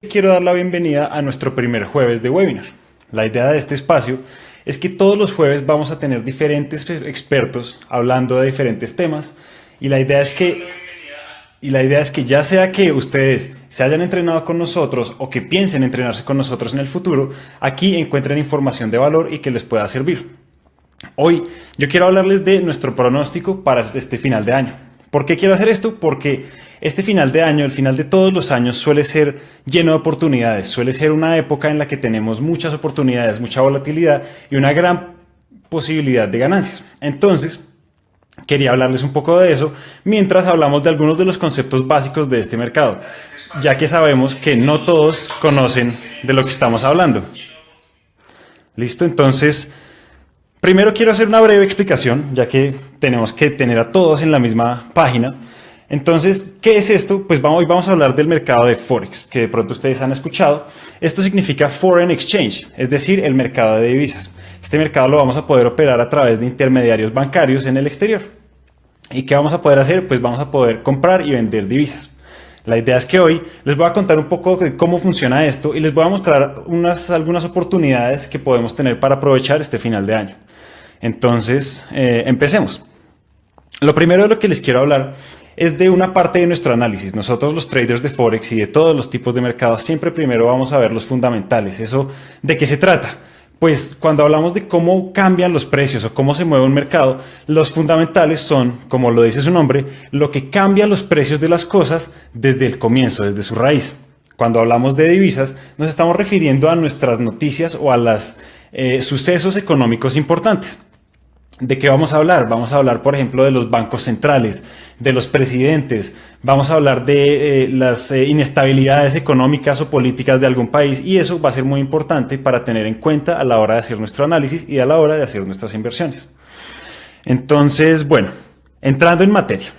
Quiero dar la bienvenida a nuestro primer jueves de webinar. La idea de este espacio es que todos los jueves vamos a tener diferentes expertos hablando de diferentes temas y la idea es que ya sea que ustedes se hayan entrenado con nosotros o que piensen entrenarse con nosotros en el futuro, aquí encuentren información de valor y que les pueda servir. Hoy yo quiero hablarles de nuestro pronóstico para este final de año. ¿Por qué quiero hacer esto? Porque este final de año, el final de todos los años, suele ser lleno de oportunidades, suele ser una época en la que tenemos muchas oportunidades, mucha volatilidad y una gran posibilidad de ganancias. Entonces, quería hablarles un poco de eso mientras hablamos de algunos de los conceptos básicos de este mercado, ya que sabemos que no todos conocen de lo que estamos hablando. ¿Listo? Entonces, primero quiero hacer una breve explicación, ya que tenemos que tener a todos en la misma página. Entonces, ¿qué es esto? Pues hoy vamos a hablar del mercado de Forex, que de pronto ustedes han escuchado. Esto significa Foreign Exchange, es decir, el mercado de divisas. Este mercado lo vamos a poder operar a través de intermediarios bancarios en el exterior. ¿Y qué vamos a poder hacer? Pues vamos a poder comprar y vender divisas. La idea es que hoy les voy a contar un poco de cómo funciona esto y les voy a mostrar algunas oportunidades que podemos tener para aprovechar este final de año. Entonces, empecemos. Lo primero de lo que les quiero hablar es de una parte de nuestro análisis. Nosotros los traders de Forex y de todos los tipos de mercados siempre primero vamos a ver los fundamentales. ¿Eso de qué se trata? Pues cuando hablamos de cómo cambian los precios o cómo se mueve un mercado, los fundamentales son, como lo dice su nombre, lo que cambia los precios de las cosas desde el comienzo, desde su raíz. Cuando hablamos de divisas, nos estamos refiriendo a nuestras noticias o a los sucesos económicos importantes. ¿De qué vamos a hablar? Vamos a hablar, por ejemplo, de los bancos centrales, de los presidentes, vamos a hablar de las inestabilidades económicas o políticas de algún país y eso va a ser muy importante para tener en cuenta a la hora de hacer nuestro análisis y a la hora de hacer nuestras inversiones. Entonces, bueno, entrando en materia,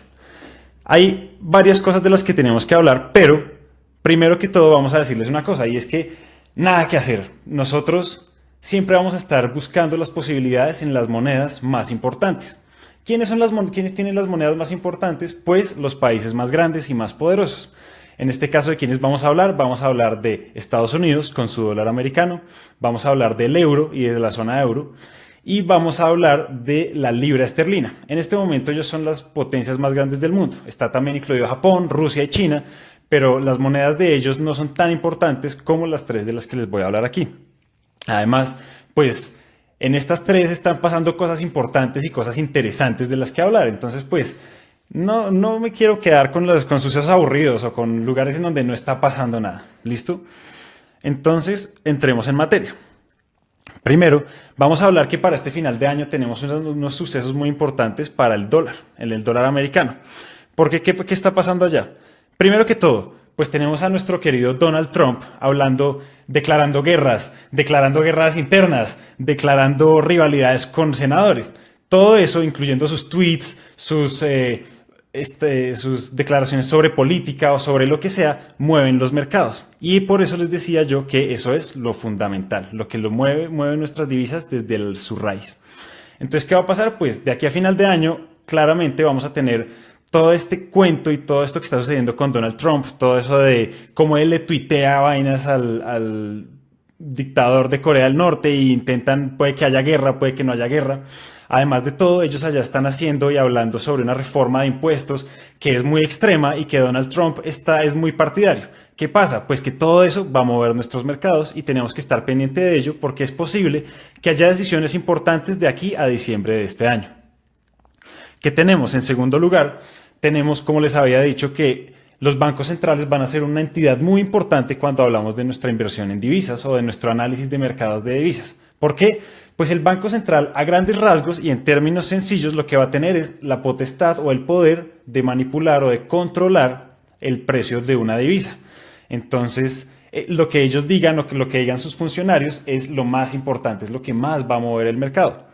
hay varias cosas de las que tenemos que hablar, pero primero que todo vamos a decirles una cosa y es que nada que hacer. Nosotros siempre vamos a estar buscando las posibilidades en las monedas más importantes. ¿Quiénes tienen las monedas más importantes? Pues los países más grandes y más poderosos. En este caso, ¿de quiénes vamos a hablar? Vamos a hablar de Estados Unidos con su dólar americano, vamos a hablar del euro y de la zona euro, y vamos a hablar de la libra esterlina. En este momento ellos son las potencias más grandes del mundo. Está también incluido Japón, Rusia y China, pero las monedas de ellos no son tan importantes como las tres de las que les voy a hablar aquí. Además, pues en estas tres están pasando cosas importantes y cosas interesantes de las que hablar. Entonces, pues no me quiero quedar con sucesos aburridos o con lugares en donde no está pasando nada. ¿Listo? Entonces, entremos en materia. Primero, vamos a hablar que para este final de año tenemos unos sucesos muy importantes para el dólar americano. ¿Por qué? ¿Qué está pasando allá? Primero que todo, pues tenemos a nuestro querido Donald Trump declarando guerras internas, declarando rivalidades con senadores. Todo eso, incluyendo sus tweets, sus declaraciones sobre política o sobre lo que sea, mueven los mercados. Y por eso les decía yo que eso es lo fundamental, lo que mueve nuestras divisas desde su raíz. Entonces, ¿qué va a pasar? Pues de aquí a final de año, claramente vamos a tener todo este cuento y todo esto que está sucediendo con Donald Trump, todo eso de cómo él le tuitea vainas al dictador de Corea del Norte y puede que haya guerra, puede que no haya guerra. Además de todo, ellos allá están haciendo y hablando sobre una reforma de impuestos que es muy extrema y que Donald Trump es muy partidario. ¿Qué pasa? Pues que todo eso va a mover nuestros mercados y tenemos que estar pendiente de ello porque es posible que haya decisiones importantes de aquí a diciembre de este año. ¿Qué tenemos? En segundo lugar, tenemos, como les había dicho, que los bancos centrales van a ser una entidad muy importante cuando hablamos de nuestra inversión en divisas o de nuestro análisis de mercados de divisas. ¿Por qué? Pues el Banco Central, a grandes rasgos y en términos sencillos, lo que va a tener es la potestad o el poder de manipular o de controlar el precio de una divisa. Entonces, lo que ellos digan o lo que digan sus funcionarios es lo más importante, es lo que más va a mover el mercado.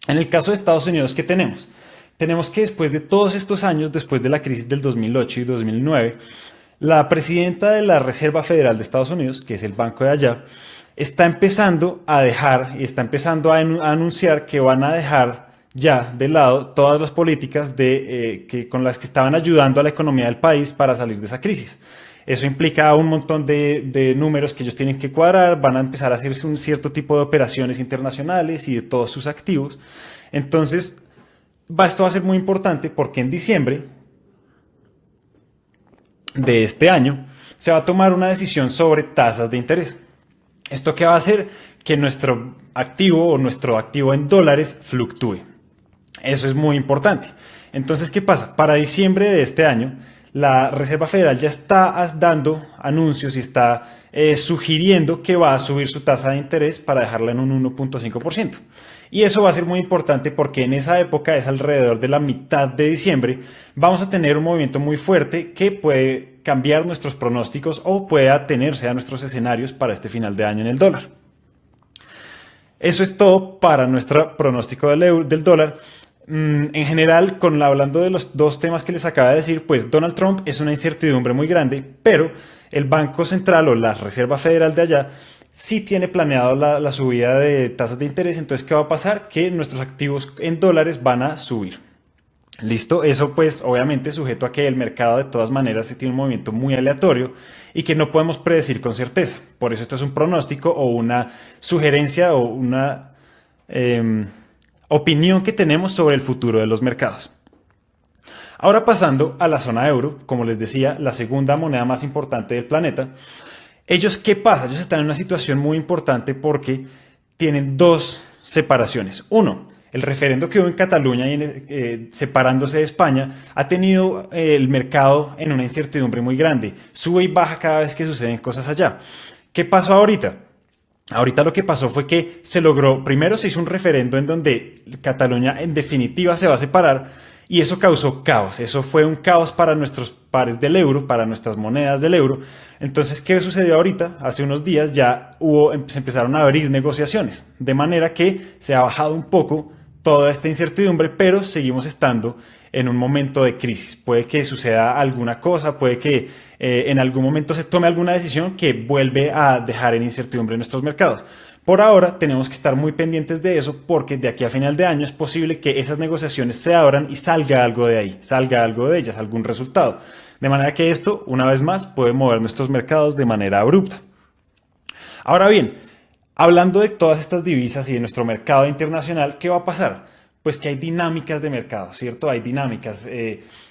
En el caso de Estados Unidos, ¿qué tenemos? Tenemos que después de todos estos años, después de la crisis del 2008 y 2009, la presidenta de la Reserva Federal de Estados Unidos, que es el banco de allá, está empezando a anunciar que van a dejar ya de lado todas las políticas con las que estaban ayudando a la economía del país para salir de esa crisis. Eso implica un montón de números que ellos tienen que cuadrar, van a empezar a hacerse un cierto tipo de operaciones internacionales y de todos sus activos. Entonces, esto va a ser muy importante porque en diciembre de este año se va a tomar una decisión sobre tasas de interés. ¿Esto qué va a hacer? Que nuestro activo o nuestro activo en dólares fluctúe. Eso es muy importante. Entonces, ¿qué pasa? Para diciembre de este año, la Reserva Federal ya está dando anuncios y está sugiriendo que va a subir su tasa de interés para dejarla en un 1.5%. Y eso va a ser muy importante porque en esa época, es alrededor de la mitad de diciembre, vamos a tener un movimiento muy fuerte que puede cambiar nuestros pronósticos o puede atenerse a nuestros escenarios para este final de año en el dólar. Eso es todo para nuestro pronóstico del dólar. En general, hablando de los dos temas que les acaba de decir, pues Donald Trump es una incertidumbre muy grande, pero el Banco Central o la Reserva Federal de allá sí tiene planeado la subida de tasas de interés. Entonces, ¿qué va a pasar? Que nuestros activos en dólares van a subir. Listo, eso pues obviamente sujeto a que el mercado de todas maneras se tiene un movimiento muy aleatorio y que no podemos predecir con certeza. Por eso esto es un pronóstico o una sugerencia o una opinión que tenemos sobre el futuro de los mercados. Ahora pasando a la zona euro, como les decía, la segunda moneda más importante del planeta. Ellos, ¿qué pasa? Ellos están en una situación muy importante porque tienen dos separaciones. Uno, el referendo que hubo en Cataluña separándose de España ha tenido el mercado en una incertidumbre muy grande. Sube y baja cada vez que suceden cosas allá. ¿Qué pasó ahorita? Ahorita lo que pasó fue que se logró, primero se hizo un referendo en donde Cataluña en definitiva se va a separar y eso causó caos. Eso fue un caos para nuestros pares del euro, para nuestras monedas del euro. Entonces, ¿qué sucedió ahorita? Hace unos días ya se empezaron a abrir negociaciones, de manera que se ha bajado un poco toda esta incertidumbre, pero seguimos estando en un momento de crisis. Puede que suceda alguna cosa, puede que en algún momento se tome alguna decisión que vuelve a dejar en incertidumbre nuestros mercados. Por ahora tenemos que estar muy pendientes de eso porque de aquí a final de año es posible que esas negociaciones se abran y salga algo de ahí, salga algo de ellas, algún resultado. De manera que esto, una vez más, puede mover nuestros mercados de manera abrupta. Ahora bien, hablando de todas estas divisas y de nuestro mercado internacional, ¿qué va a pasar? Pues que hay dinámicas de mercado, ¿cierto? Hay dinámicas.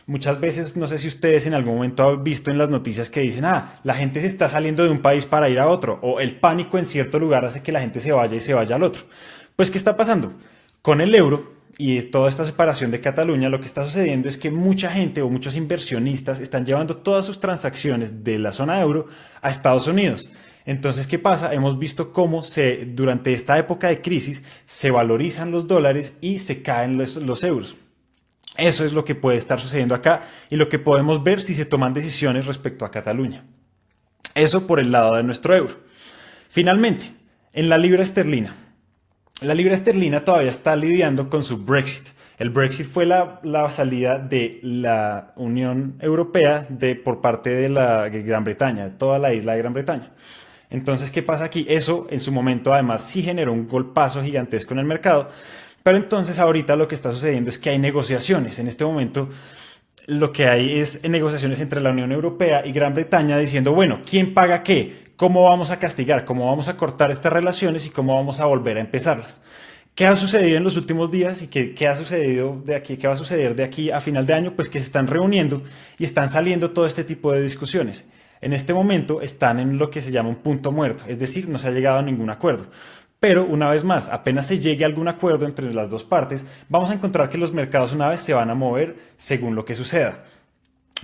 Muchas veces, no sé si ustedes en algún momento han visto en las noticias que dicen, la gente se está saliendo de un país para ir a otro, o el pánico en cierto lugar hace que la gente se vaya y se vaya al otro. Pues, ¿qué está pasando? Con el euro y toda esta separación de Cataluña, lo que está sucediendo es que mucha gente o muchos inversionistas están llevando todas sus transacciones de la zona euro a Estados Unidos. Entonces, ¿qué pasa? Hemos visto cómo durante esta época de crisis se valorizan los dólares y se caen los euros. Eso es lo que puede estar sucediendo acá y lo que podemos ver si se toman decisiones respecto a Cataluña. Eso por el lado de nuestro euro. Finalmente, en la libra esterlina. La libra esterlina todavía está lidiando con su Brexit. El Brexit fue la salida de la Unión Europea por parte de la Gran Bretaña, de toda la isla de Gran Bretaña. Entonces, ¿qué pasa aquí? Eso en su momento además sí generó un golpazo gigantesco en el mercado, pero entonces ahorita lo que está sucediendo es que hay negociaciones. En este momento lo que hay es negociaciones entre la Unión Europea y Gran Bretaña diciendo, bueno, ¿quién paga qué? ¿Cómo vamos a castigar? ¿Cómo vamos a cortar estas relaciones y cómo vamos a volver a empezarlas? ¿Qué ha sucedido en los últimos días y qué ha sucedido de aquí, qué va a suceder de aquí a final de año? Pues que se están reuniendo y están saliendo todo este tipo de discusiones. En este momento están en lo que se llama un punto muerto, es decir, no se ha llegado a ningún acuerdo. Pero una vez más, apenas se llegue a algún acuerdo entre las dos partes, vamos a encontrar que los mercados una vez se van a mover según lo que suceda.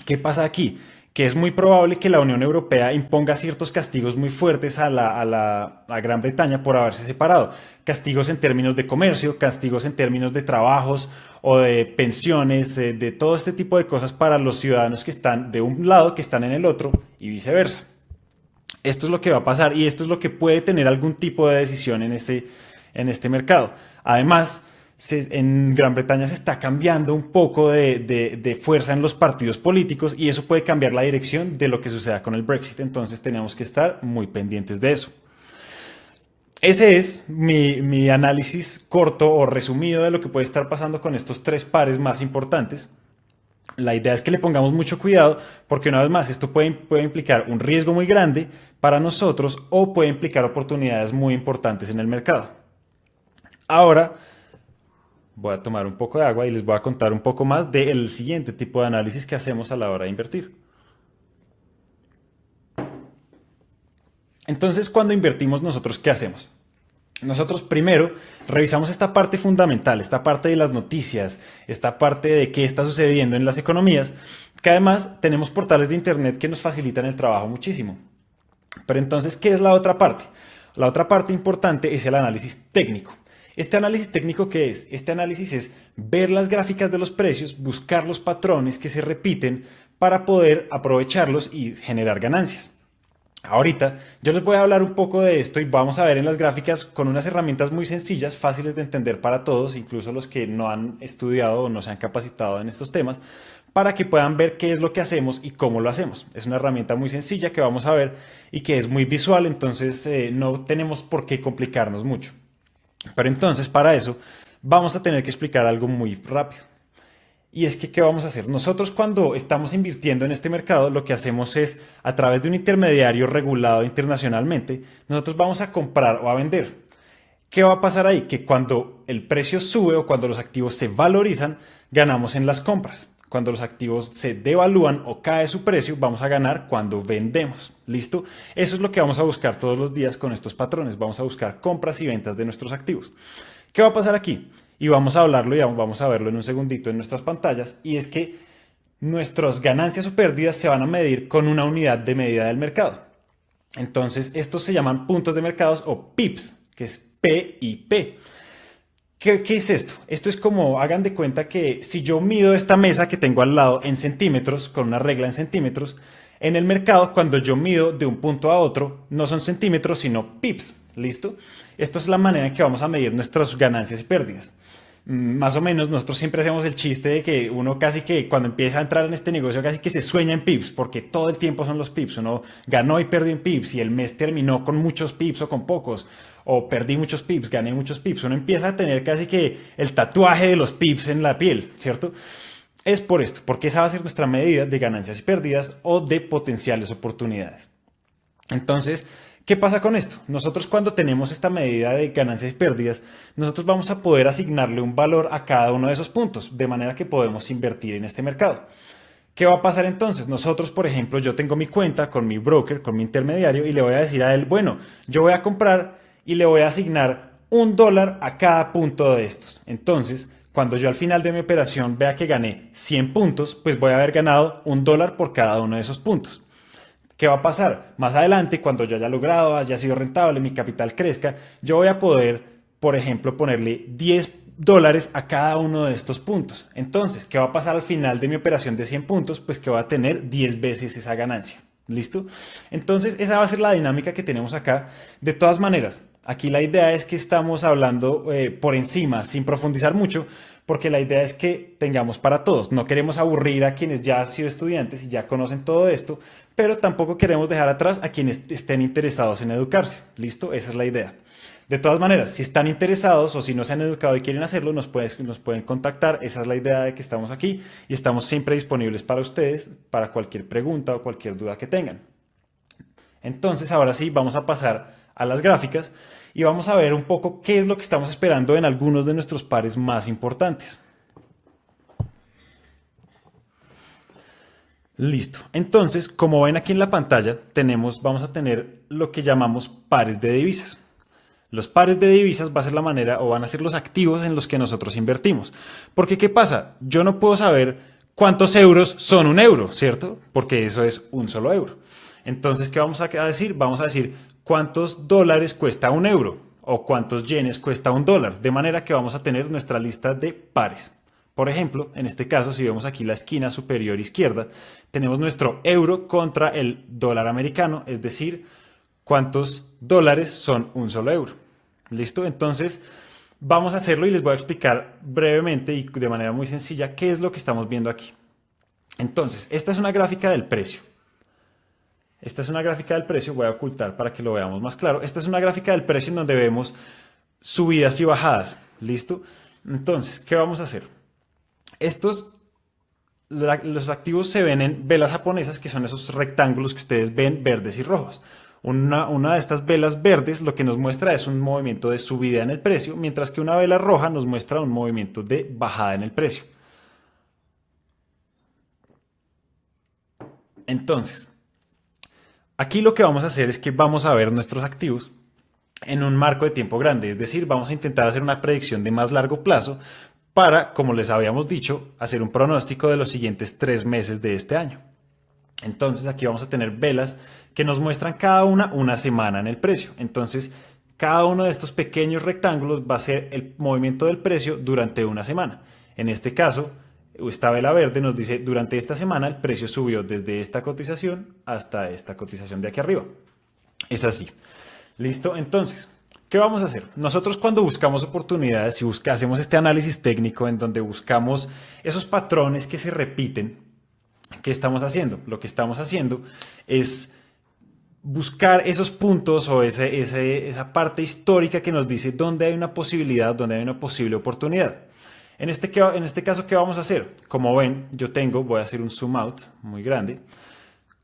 ¿Qué pasa aquí? Que es muy probable que la Unión Europea imponga ciertos castigos muy fuertes a Gran Bretaña por haberse separado. Castigos en términos de comercio, castigos en términos de trabajos o de pensiones, de todo este tipo de cosas para los ciudadanos que están de un lado, que están en el otro y viceversa. Esto es lo que va a pasar y esto es lo que puede tener algún tipo de decisión en este mercado. Además, en Gran Bretaña se está cambiando un poco de fuerza en los partidos políticos y eso puede cambiar la dirección de lo que suceda con el Brexit. Entonces tenemos que estar muy pendientes de eso. Ese es mi análisis corto o resumido de lo que puede estar pasando con estos tres pares más importantes. La idea es que le pongamos mucho cuidado porque una vez más esto puede implicar un riesgo muy grande para nosotros o puede implicar oportunidades muy importantes en el mercado. Ahora voy a tomar un poco de agua y les voy a contar un poco más del siguiente tipo de análisis que hacemos a la hora de invertir. Entonces, cuando invertimos nosotros, ¿qué hacemos? Nosotros primero revisamos esta parte fundamental, esta parte de las noticias, esta parte de qué está sucediendo en las economías, que además tenemos portales de internet que nos facilitan el trabajo muchísimo. Pero entonces, ¿qué es la otra parte? La otra parte importante es el análisis técnico. ¿Este análisis técnico qué es? Este análisis es ver las gráficas de los precios, buscar los patrones que se repiten para poder aprovecharlos y generar ganancias. Ahorita yo les voy a hablar un poco de esto y vamos a ver en las gráficas con unas herramientas muy sencillas, fáciles de entender para todos, incluso los que no han estudiado o no se han capacitado en estos temas, para que puedan ver qué es lo que hacemos y cómo lo hacemos. Es una herramienta muy sencilla que vamos a ver y que es muy visual, entonces no tenemos por qué complicarnos mucho. Pero entonces para eso vamos a tener que explicar algo muy rápido. Y es que, ¿qué vamos a hacer? Nosotros cuando estamos invirtiendo en este mercado, lo que hacemos es, a través de un intermediario regulado internacionalmente, nosotros vamos a comprar o a vender. ¿Qué va a pasar ahí? Que cuando el precio sube o cuando los activos se valorizan, ganamos en las compras. Cuando los activos se devalúan o cae su precio, vamos a ganar cuando vendemos. ¿Listo? Eso es lo que vamos a buscar todos los días con estos patrones. Vamos a buscar compras y ventas de nuestros activos. ¿Qué va a pasar aquí? Y vamos a hablarlo y vamos a verlo en un segundito en nuestras pantallas. Y es que nuestras ganancias o pérdidas se van a medir con una unidad de medida del mercado. Entonces, estos se llaman puntos de mercados o pips, que es P y P. ¿Qué es esto? Esto es como, hagan de cuenta que si yo mido esta mesa que tengo al lado en centímetros, con una regla en centímetros, en el mercado, cuando yo mido de un punto a otro, no son centímetros, sino pips. ¿Listo? Esto es la manera en que vamos a medir nuestras ganancias y pérdidas. Más o menos nosotros siempre hacemos el chiste de que uno casi que cuando empieza a entrar en este negocio casi que se sueña en pips, porque todo el tiempo son los pips. Uno ganó y perdió en pips y el mes terminó con muchos pips o con pocos, o perdí muchos pips, gané muchos pips. Uno empieza a tener casi que el tatuaje de los pips en la piel, ¿cierto? Es por esto, porque esa va a ser nuestra medida de ganancias y pérdidas o de potenciales oportunidades. Entonces, ¿qué pasa con esto? Nosotros cuando tenemos esta medida de ganancias y pérdidas, nosotros vamos a poder asignarle un valor a cada uno de esos puntos, de manera que podemos invertir en este mercado. ¿Qué va a pasar entonces? Nosotros, por ejemplo, yo tengo mi cuenta con mi broker, con mi intermediario, y le voy a decir a él, bueno, yo voy a comprar y le voy a asignar $1 a cada punto de estos. Entonces, cuando yo al final de mi operación vea que gané 100 puntos, pues voy a haber ganado $1 por cada uno de esos puntos. ¿Qué va a pasar? Más adelante, cuando yo haya logrado, haya sido rentable, mi capital crezca, yo voy a poder, por ejemplo, ponerle $10 a cada uno de estos puntos. Entonces, ¿qué va a pasar al final de mi operación de 100 puntos? Pues que voy a tener 10 veces esa ganancia. ¿Listo? Entonces, esa va a ser la dinámica que tenemos acá. De todas maneras, aquí la idea es que estamos hablando por encima, sin profundizar mucho, porque la idea es que tengamos para todos. No queremos aburrir a quienes ya han sido estudiantes y ya conocen todo esto, pero tampoco queremos dejar atrás a quienes estén interesados en educarse. ¿Listo? Esa es la idea. De todas maneras, si están interesados o si no se han educado y quieren hacerlo, nos pueden contactar. Esa es la idea de que estamos aquí y estamos siempre disponibles para ustedes, para cualquier pregunta o cualquier duda que tengan. Entonces, ahora sí, vamos a pasar a las gráficas y vamos a ver un poco qué es lo que estamos esperando en algunos de nuestros pares más importantes. Listo. Entonces, como ven aquí en la pantalla, vamos a tener lo que llamamos pares de divisas. Los pares de divisas va a ser la manera o van a ser los activos en los que nosotros invertimos. Porque, ¿qué pasa? Yo no puedo saber cuántos euros son un euro, ¿cierto? Porque eso es un solo euro. Entonces, ¿qué vamos a decir? Vamos a decir cuántos dólares cuesta un euro o cuántos yenes cuesta un dólar. De manera que vamos a tener nuestra lista de pares. Por ejemplo, en este caso, si vemos aquí la esquina superior izquierda, tenemos nuestro euro contra el dólar americano, es decir, cuántos dólares son un solo euro. ¿Listo? Entonces, vamos a hacerlo y les voy a explicar brevemente y de manera muy sencilla qué es lo que estamos viendo aquí. Entonces, esta es una gráfica del precio. Esta es una gráfica del precio, voy a ocultar para que lo veamos más claro. Esta es una gráfica del precio en donde vemos subidas y bajadas. ¿Listo? Entonces, ¿qué vamos a hacer? los activos se ven en velas japonesas, que son esos rectángulos que ustedes ven verdes y rojos. Una de estas velas verdes lo que nos muestra es un movimiento de subida en el precio, mientras que una vela roja nos muestra un movimiento de bajada en el precio. Entonces, aquí lo que vamos a hacer es que vamos a ver nuestros activos en un marco de tiempo grande, es decir, vamos a intentar hacer una predicción de más largo plazo para, como les habíamos dicho, hacer un pronóstico de los siguientes 3 meses de este año. Entonces aquí vamos a tener velas que nos muestran cada una semana en el precio. Entonces cada uno de estos pequeños rectángulos va a ser el movimiento del precio durante una semana. En este caso, esta vela verde nos dice durante esta semana el precio subió desde esta cotización hasta esta cotización de aquí arriba. Es así. ¿Listo? Entonces, ¿qué vamos a hacer? Nosotros cuando buscamos oportunidades y hacemos este análisis técnico en donde buscamos esos patrones que se repiten, ¿qué estamos haciendo? Lo que estamos haciendo es buscar esos puntos o esa parte histórica que nos dice dónde hay una posibilidad, dónde hay una posible oportunidad. En este caso, ¿qué vamos a hacer? Como ven, voy a hacer un zoom out muy grande.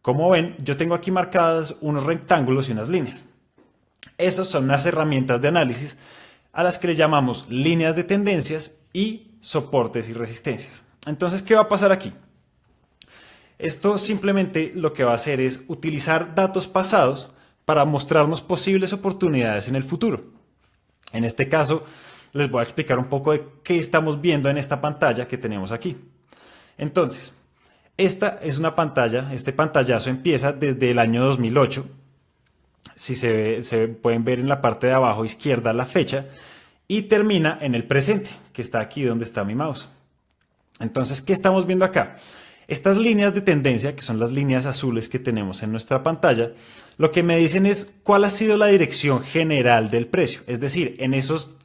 Como ven, yo tengo aquí marcadas unos rectángulos y unas líneas. Esas son unas herramientas de análisis a las que le llamamos líneas de tendencias y soportes y resistencias. Entonces, ¿qué va a pasar aquí? Esto simplemente lo que va a hacer es utilizar datos pasados para mostrarnos posibles oportunidades en el futuro. En este caso, les voy a explicar un poco de qué estamos viendo en esta pantalla que tenemos aquí. Entonces, esta es una pantalla, este pantallazo empieza desde el año 2008. Si se pueden ver en la parte de abajo izquierda la fecha y termina en el presente, que está aquí donde está mi mouse. Entonces, ¿qué estamos viendo acá? Estas líneas de tendencia, que son las líneas azules que tenemos en nuestra pantalla, lo que me dicen es cuál ha sido la dirección general del precio. Es decir, en esos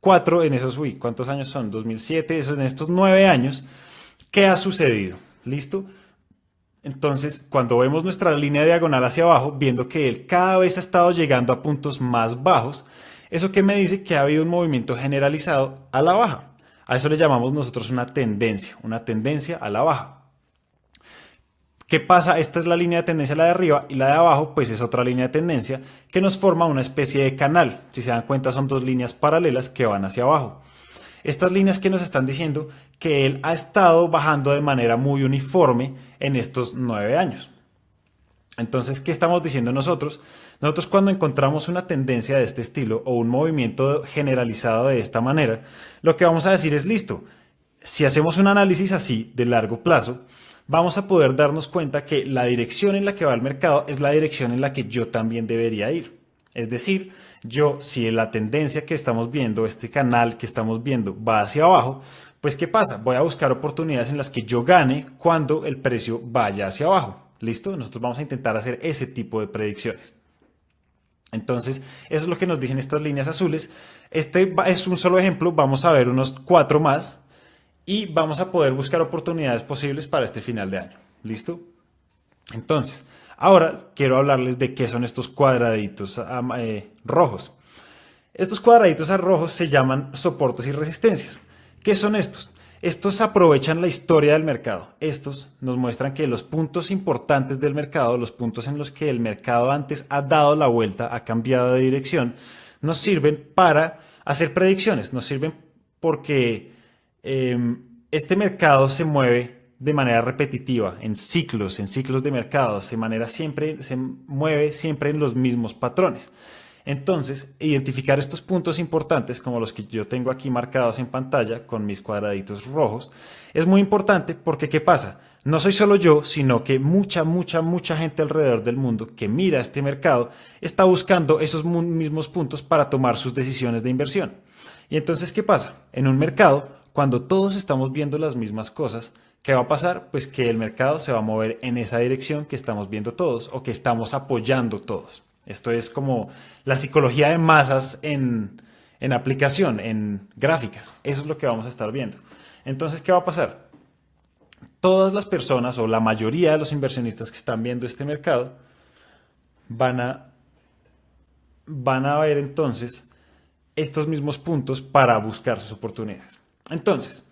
¿cuántos años son? 2007, en estos 9 años, ¿qué ha sucedido? ¿Listo? Entonces, cuando vemos nuestra línea diagonal hacia abajo, viendo que él cada vez ha estado llegando a puntos más bajos, eso que me dice que ha habido un movimiento generalizado a la baja. A eso le llamamos nosotros una tendencia a la baja. ¿Qué pasa? Esta es la línea de tendencia, la de arriba, y la de abajo pues es otra línea de tendencia que nos forma una especie de canal. Si se dan cuenta son dos líneas paralelas que van hacia abajo. Estas líneas que nos están diciendo que él ha estado bajando de manera muy uniforme en estos 9 años. Entonces, ¿qué estamos diciendo nosotros? Nosotros cuando encontramos una tendencia de este estilo o un movimiento generalizado de esta manera, lo que vamos a decir es listo. Si hacemos un análisis así de largo plazo, vamos a poder darnos cuenta que la dirección en la que va el mercado es la dirección en la que yo también debería ir. Es decir, si la tendencia que estamos viendo, este canal que estamos viendo va hacia abajo, pues ¿qué pasa? Voy a buscar oportunidades en las que yo gane cuando el precio vaya hacia abajo. ¿Listo? Nosotros vamos a intentar hacer ese tipo de predicciones. Entonces, eso es lo que nos dicen estas líneas azules. Este es un solo ejemplo, vamos a ver unos 4 más y vamos a poder buscar oportunidades posibles para este final de año. ¿Listo? Entonces, ahora quiero hablarles de qué son estos cuadraditos rojos. Estos cuadraditos rojos se llaman soportes y resistencias. ¿Qué son estos? Estos aprovechan la historia del mercado. Estos nos muestran que los puntos importantes del mercado, los puntos en los que el mercado antes ha dado la vuelta, ha cambiado de dirección, nos sirven para hacer predicciones. Nos sirven porque este mercado se mueve de manera repetitiva, en ciclos de mercado, se mueve siempre en los mismos patrones. Entonces, identificar estos puntos importantes, como los que yo tengo aquí marcados en pantalla con mis cuadraditos rojos, es muy importante porque ¿qué pasa? No soy solo yo, sino que mucha gente alrededor del mundo que mira este mercado está buscando esos mismos puntos para tomar sus decisiones de inversión. Y entonces, ¿qué pasa? En un mercado, cuando todos estamos viendo las mismas cosas, ¿qué va a pasar? Pues que el mercado se va a mover en esa dirección que estamos viendo todos o que estamos apoyando todos. Esto es como la psicología de masas en aplicación, en gráficas. Eso es lo que vamos a estar viendo. Entonces, ¿qué va a pasar? Todas las personas o la mayoría de los inversionistas que están viendo este mercado van a ver entonces estos mismos puntos para buscar sus oportunidades. Entonces,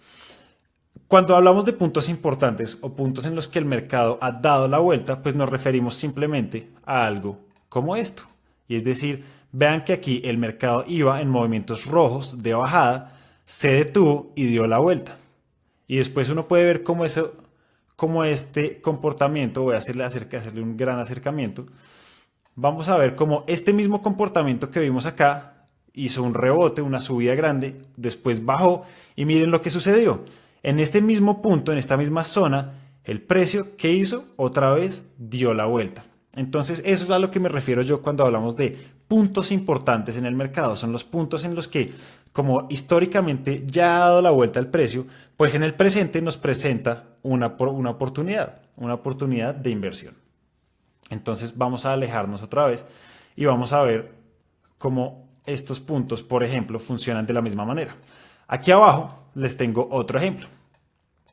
Cuando hablamos de puntos importantes o puntos en los que el mercado ha dado la vuelta, pues nos referimos simplemente a algo como esto. Y es decir, vean que aquí el mercado iba en movimientos rojos de bajada, se detuvo y dio la vuelta. Y después uno puede ver cómo este comportamiento, voy a hacerle un gran acercamiento, vamos a ver cómo este mismo comportamiento que vimos acá hizo un rebote, una subida grande, después bajó y miren lo que sucedió. En este mismo punto, en esta misma zona, el precio que hizo otra vez dio la vuelta. Entonces, eso es a lo que me refiero yo cuando hablamos de puntos importantes en el mercado. Son los puntos en los que, como históricamente ya ha dado la vuelta el precio, pues en el presente nos presenta una oportunidad de inversión. Entonces vamos a alejarnos otra vez y vamos a ver cómo estos puntos, por ejemplo, funcionan de la misma manera. Aquí abajo les tengo otro ejemplo.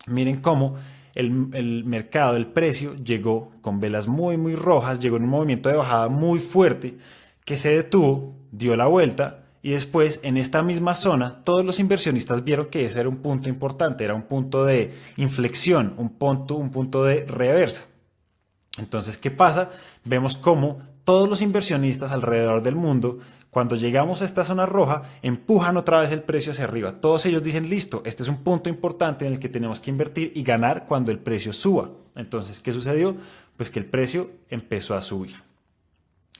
Miren cómo el mercado, el precio, llegó con velas muy rojas, llegó en un movimiento de bajada muy fuerte que se detuvo, dio la vuelta y después en esta misma zona todos los inversionistas vieron que ese era un punto importante, era un punto de inflexión, un punto de reversa. Entonces, ¿qué pasa? Vemos cómo todos los inversionistas alrededor del mundo, cuando llegamos a esta zona roja, empujan otra vez el precio hacia arriba. Todos ellos dicen, listo, este es un punto importante en el que tenemos que invertir y ganar cuando el precio suba. Entonces, ¿qué sucedió? Pues que el precio empezó a subir.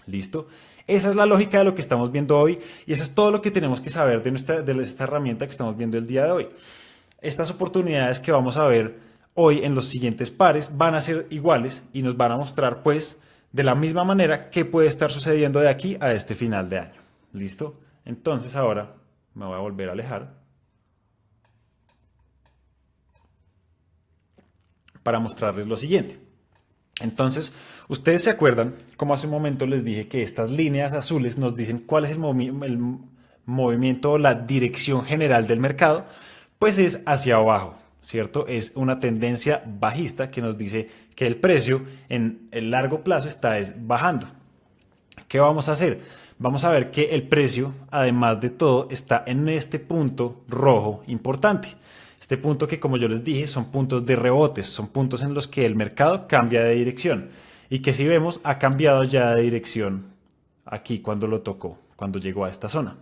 ¿Listo? Esa es la lógica de lo que estamos viendo hoy y eso es todo lo que tenemos que saber de esta herramienta que estamos viendo el día de hoy. Estas oportunidades que vamos a ver hoy en los siguientes pares van a ser iguales y nos van a mostrar pues de la misma manera qué puede estar sucediendo de aquí a este final de año. ¿Listo? Entonces ahora me voy a volver a alejar para mostrarles lo siguiente. Entonces, ustedes se acuerdan, como hace un momento les dije que estas líneas azules nos dicen cuál es el movimiento o la dirección general del mercado, pues es hacia abajo, ¿cierto? Es una tendencia bajista que nos dice que el precio en el largo plazo está bajando. ¿Qué vamos a hacer? Vamos a ver que el precio, además de todo, está en este punto rojo importante. Este punto que, como yo les dije, son puntos de rebotes, son puntos en los que el mercado cambia de dirección y que si vemos ha cambiado ya de dirección aquí cuando lo tocó, cuando llegó a esta zona.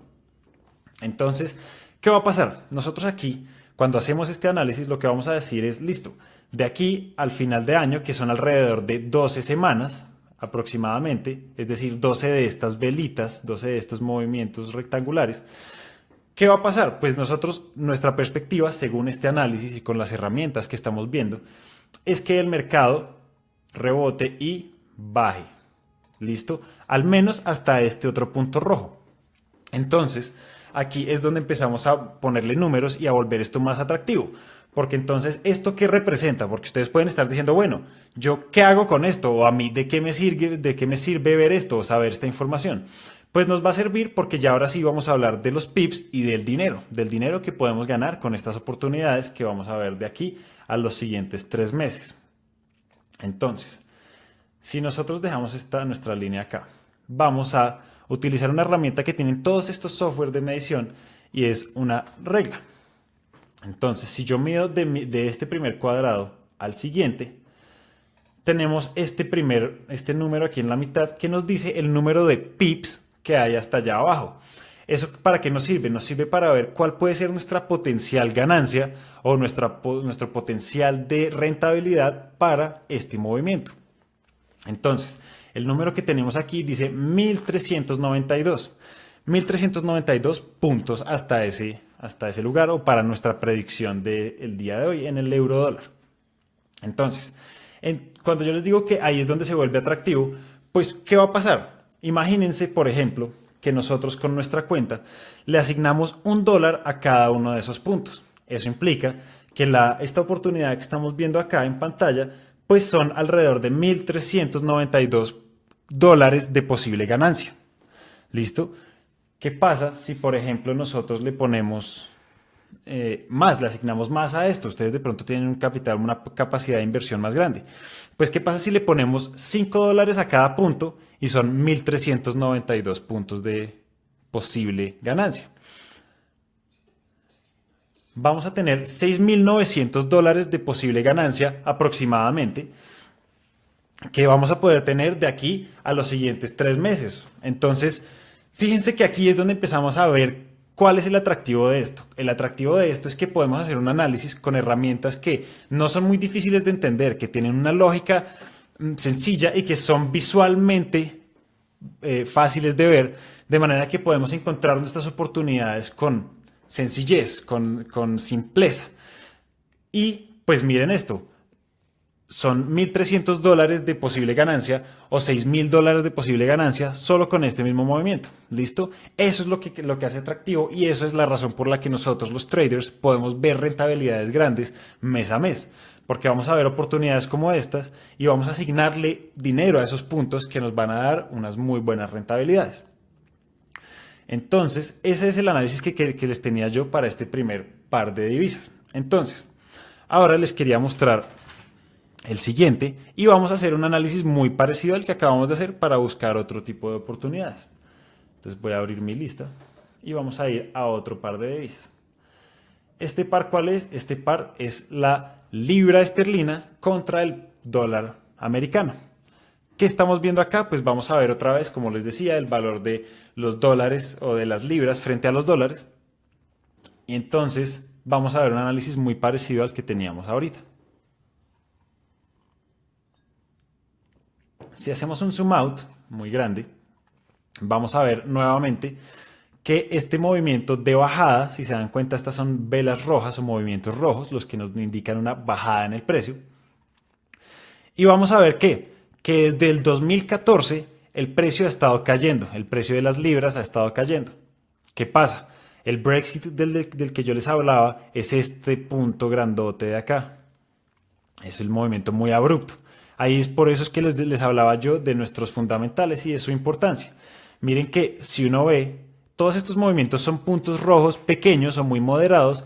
Entonces, ¿qué va a pasar? Nosotros aquí, cuando hacemos este análisis, lo que vamos a decir es, listo, de aquí al final de año, que son alrededor de 12 semanas aproximadamente, es decir, 12 de estas velitas, 12 de estos movimientos rectangulares, ¿qué va a pasar? Pues nosotros, nuestra perspectiva, según este análisis y con las herramientas que estamos viendo, es que el mercado rebote y baje. ¿Listo? Al menos hasta este otro punto rojo. Entonces, aquí es donde empezamos a ponerle números y a volver esto más atractivo. Porque entonces, ¿esto qué representa? Porque ustedes pueden estar diciendo, bueno, ¿yo qué hago con esto? O a mí, ¿de qué me sirve ver esto o saber esta información? Pues nos va a servir porque ya ahora sí vamos a hablar de los pips y del dinero que podemos ganar con estas oportunidades que vamos a ver de aquí a los siguientes 3 meses. Entonces, si nosotros dejamos nuestra línea acá, vamos a utilizar una herramienta que tienen todos estos software de medición y es una regla. Entonces, si yo mido de este primer cuadrado al siguiente, tenemos este número aquí en la mitad que nos dice el número de pips que hay hasta allá abajo. ¿Eso para qué nos sirve? Nos sirve para ver cuál puede ser nuestra potencial ganancia o nuestro potencial de rentabilidad para este movimiento. Entonces, el número que tenemos aquí dice 1392. 1392 puntos hasta ese lugar o para nuestra predicción del día de hoy en el euro dólar. Entonces, cuando yo les digo que ahí es donde se vuelve atractivo, pues ¿qué va a pasar? Imagínense, por ejemplo, que nosotros con nuestra cuenta le asignamos $1 a cada uno de esos puntos. Eso implica que esta oportunidad que estamos viendo acá en pantalla, pues son alrededor de $1392 de posible ganancia. ¿Listo? ¿Qué pasa si, por ejemplo, nosotros le ponemos más, le asignamos más a esto? Ustedes de pronto tienen un capital, una capacidad de inversión más grande. Pues, ¿qué pasa si le ponemos $5 a cada punto y son 1392 puntos de posible ganancia? vamos a tener $6.900 de posible ganancia aproximadamente, que vamos a poder tener de aquí a los siguientes 3 meses. Entonces, fíjense que aquí es donde empezamos a ver cuál es el atractivo de esto. El atractivo de esto es que podemos hacer un análisis con herramientas que no son muy difíciles de entender, que tienen una lógica sencilla y que son visualmente fáciles de ver, de manera que podemos encontrar nuestras oportunidades con sencillez, con simpleza. Y pues miren esto, son $1.300 de posible ganancia o $6.000 de posible ganancia solo con este mismo movimiento. ¿Listo? Eso es lo que hace atractivo y eso es la razón por la que nosotros los traders podemos ver rentabilidades grandes mes a mes. Porque vamos a ver oportunidades como estas y vamos a asignarle dinero a esos puntos que nos van a dar unas muy buenas rentabilidades. Entonces, ese es el análisis que les tenía yo para este primer par de divisas. Entonces, ahora les quería mostrar el siguiente y vamos a hacer un análisis muy parecido al que acabamos de hacer para buscar otro tipo de oportunidades. Entonces voy a abrir mi lista y vamos a ir a otro par de divisas. ¿Este par cuál es? Este par es la libra esterlina contra el dólar americano. ¿Qué estamos viendo acá? Pues vamos a ver otra vez, como les decía, el valor de los dólares o de las libras frente a los dólares. Y entonces vamos a ver un análisis muy parecido al que teníamos ahorita. Si hacemos un zoom out muy grande, vamos a ver nuevamente que este movimiento de bajada, si se dan cuenta, estas son velas rojas o movimientos rojos, los que nos indican una bajada en el precio. Y vamos a ver que desde el 2014 el precio ha estado cayendo, el precio de las libras ha estado cayendo. ¿Qué pasa? El Brexit del que yo les hablaba es este punto grandote de acá. Es el movimiento muy abrupto. Ahí es por eso es que les hablaba yo de nuestros fundamentales y de su importancia. Miren que si uno ve, todos estos movimientos son puntos rojos pequeños o muy moderados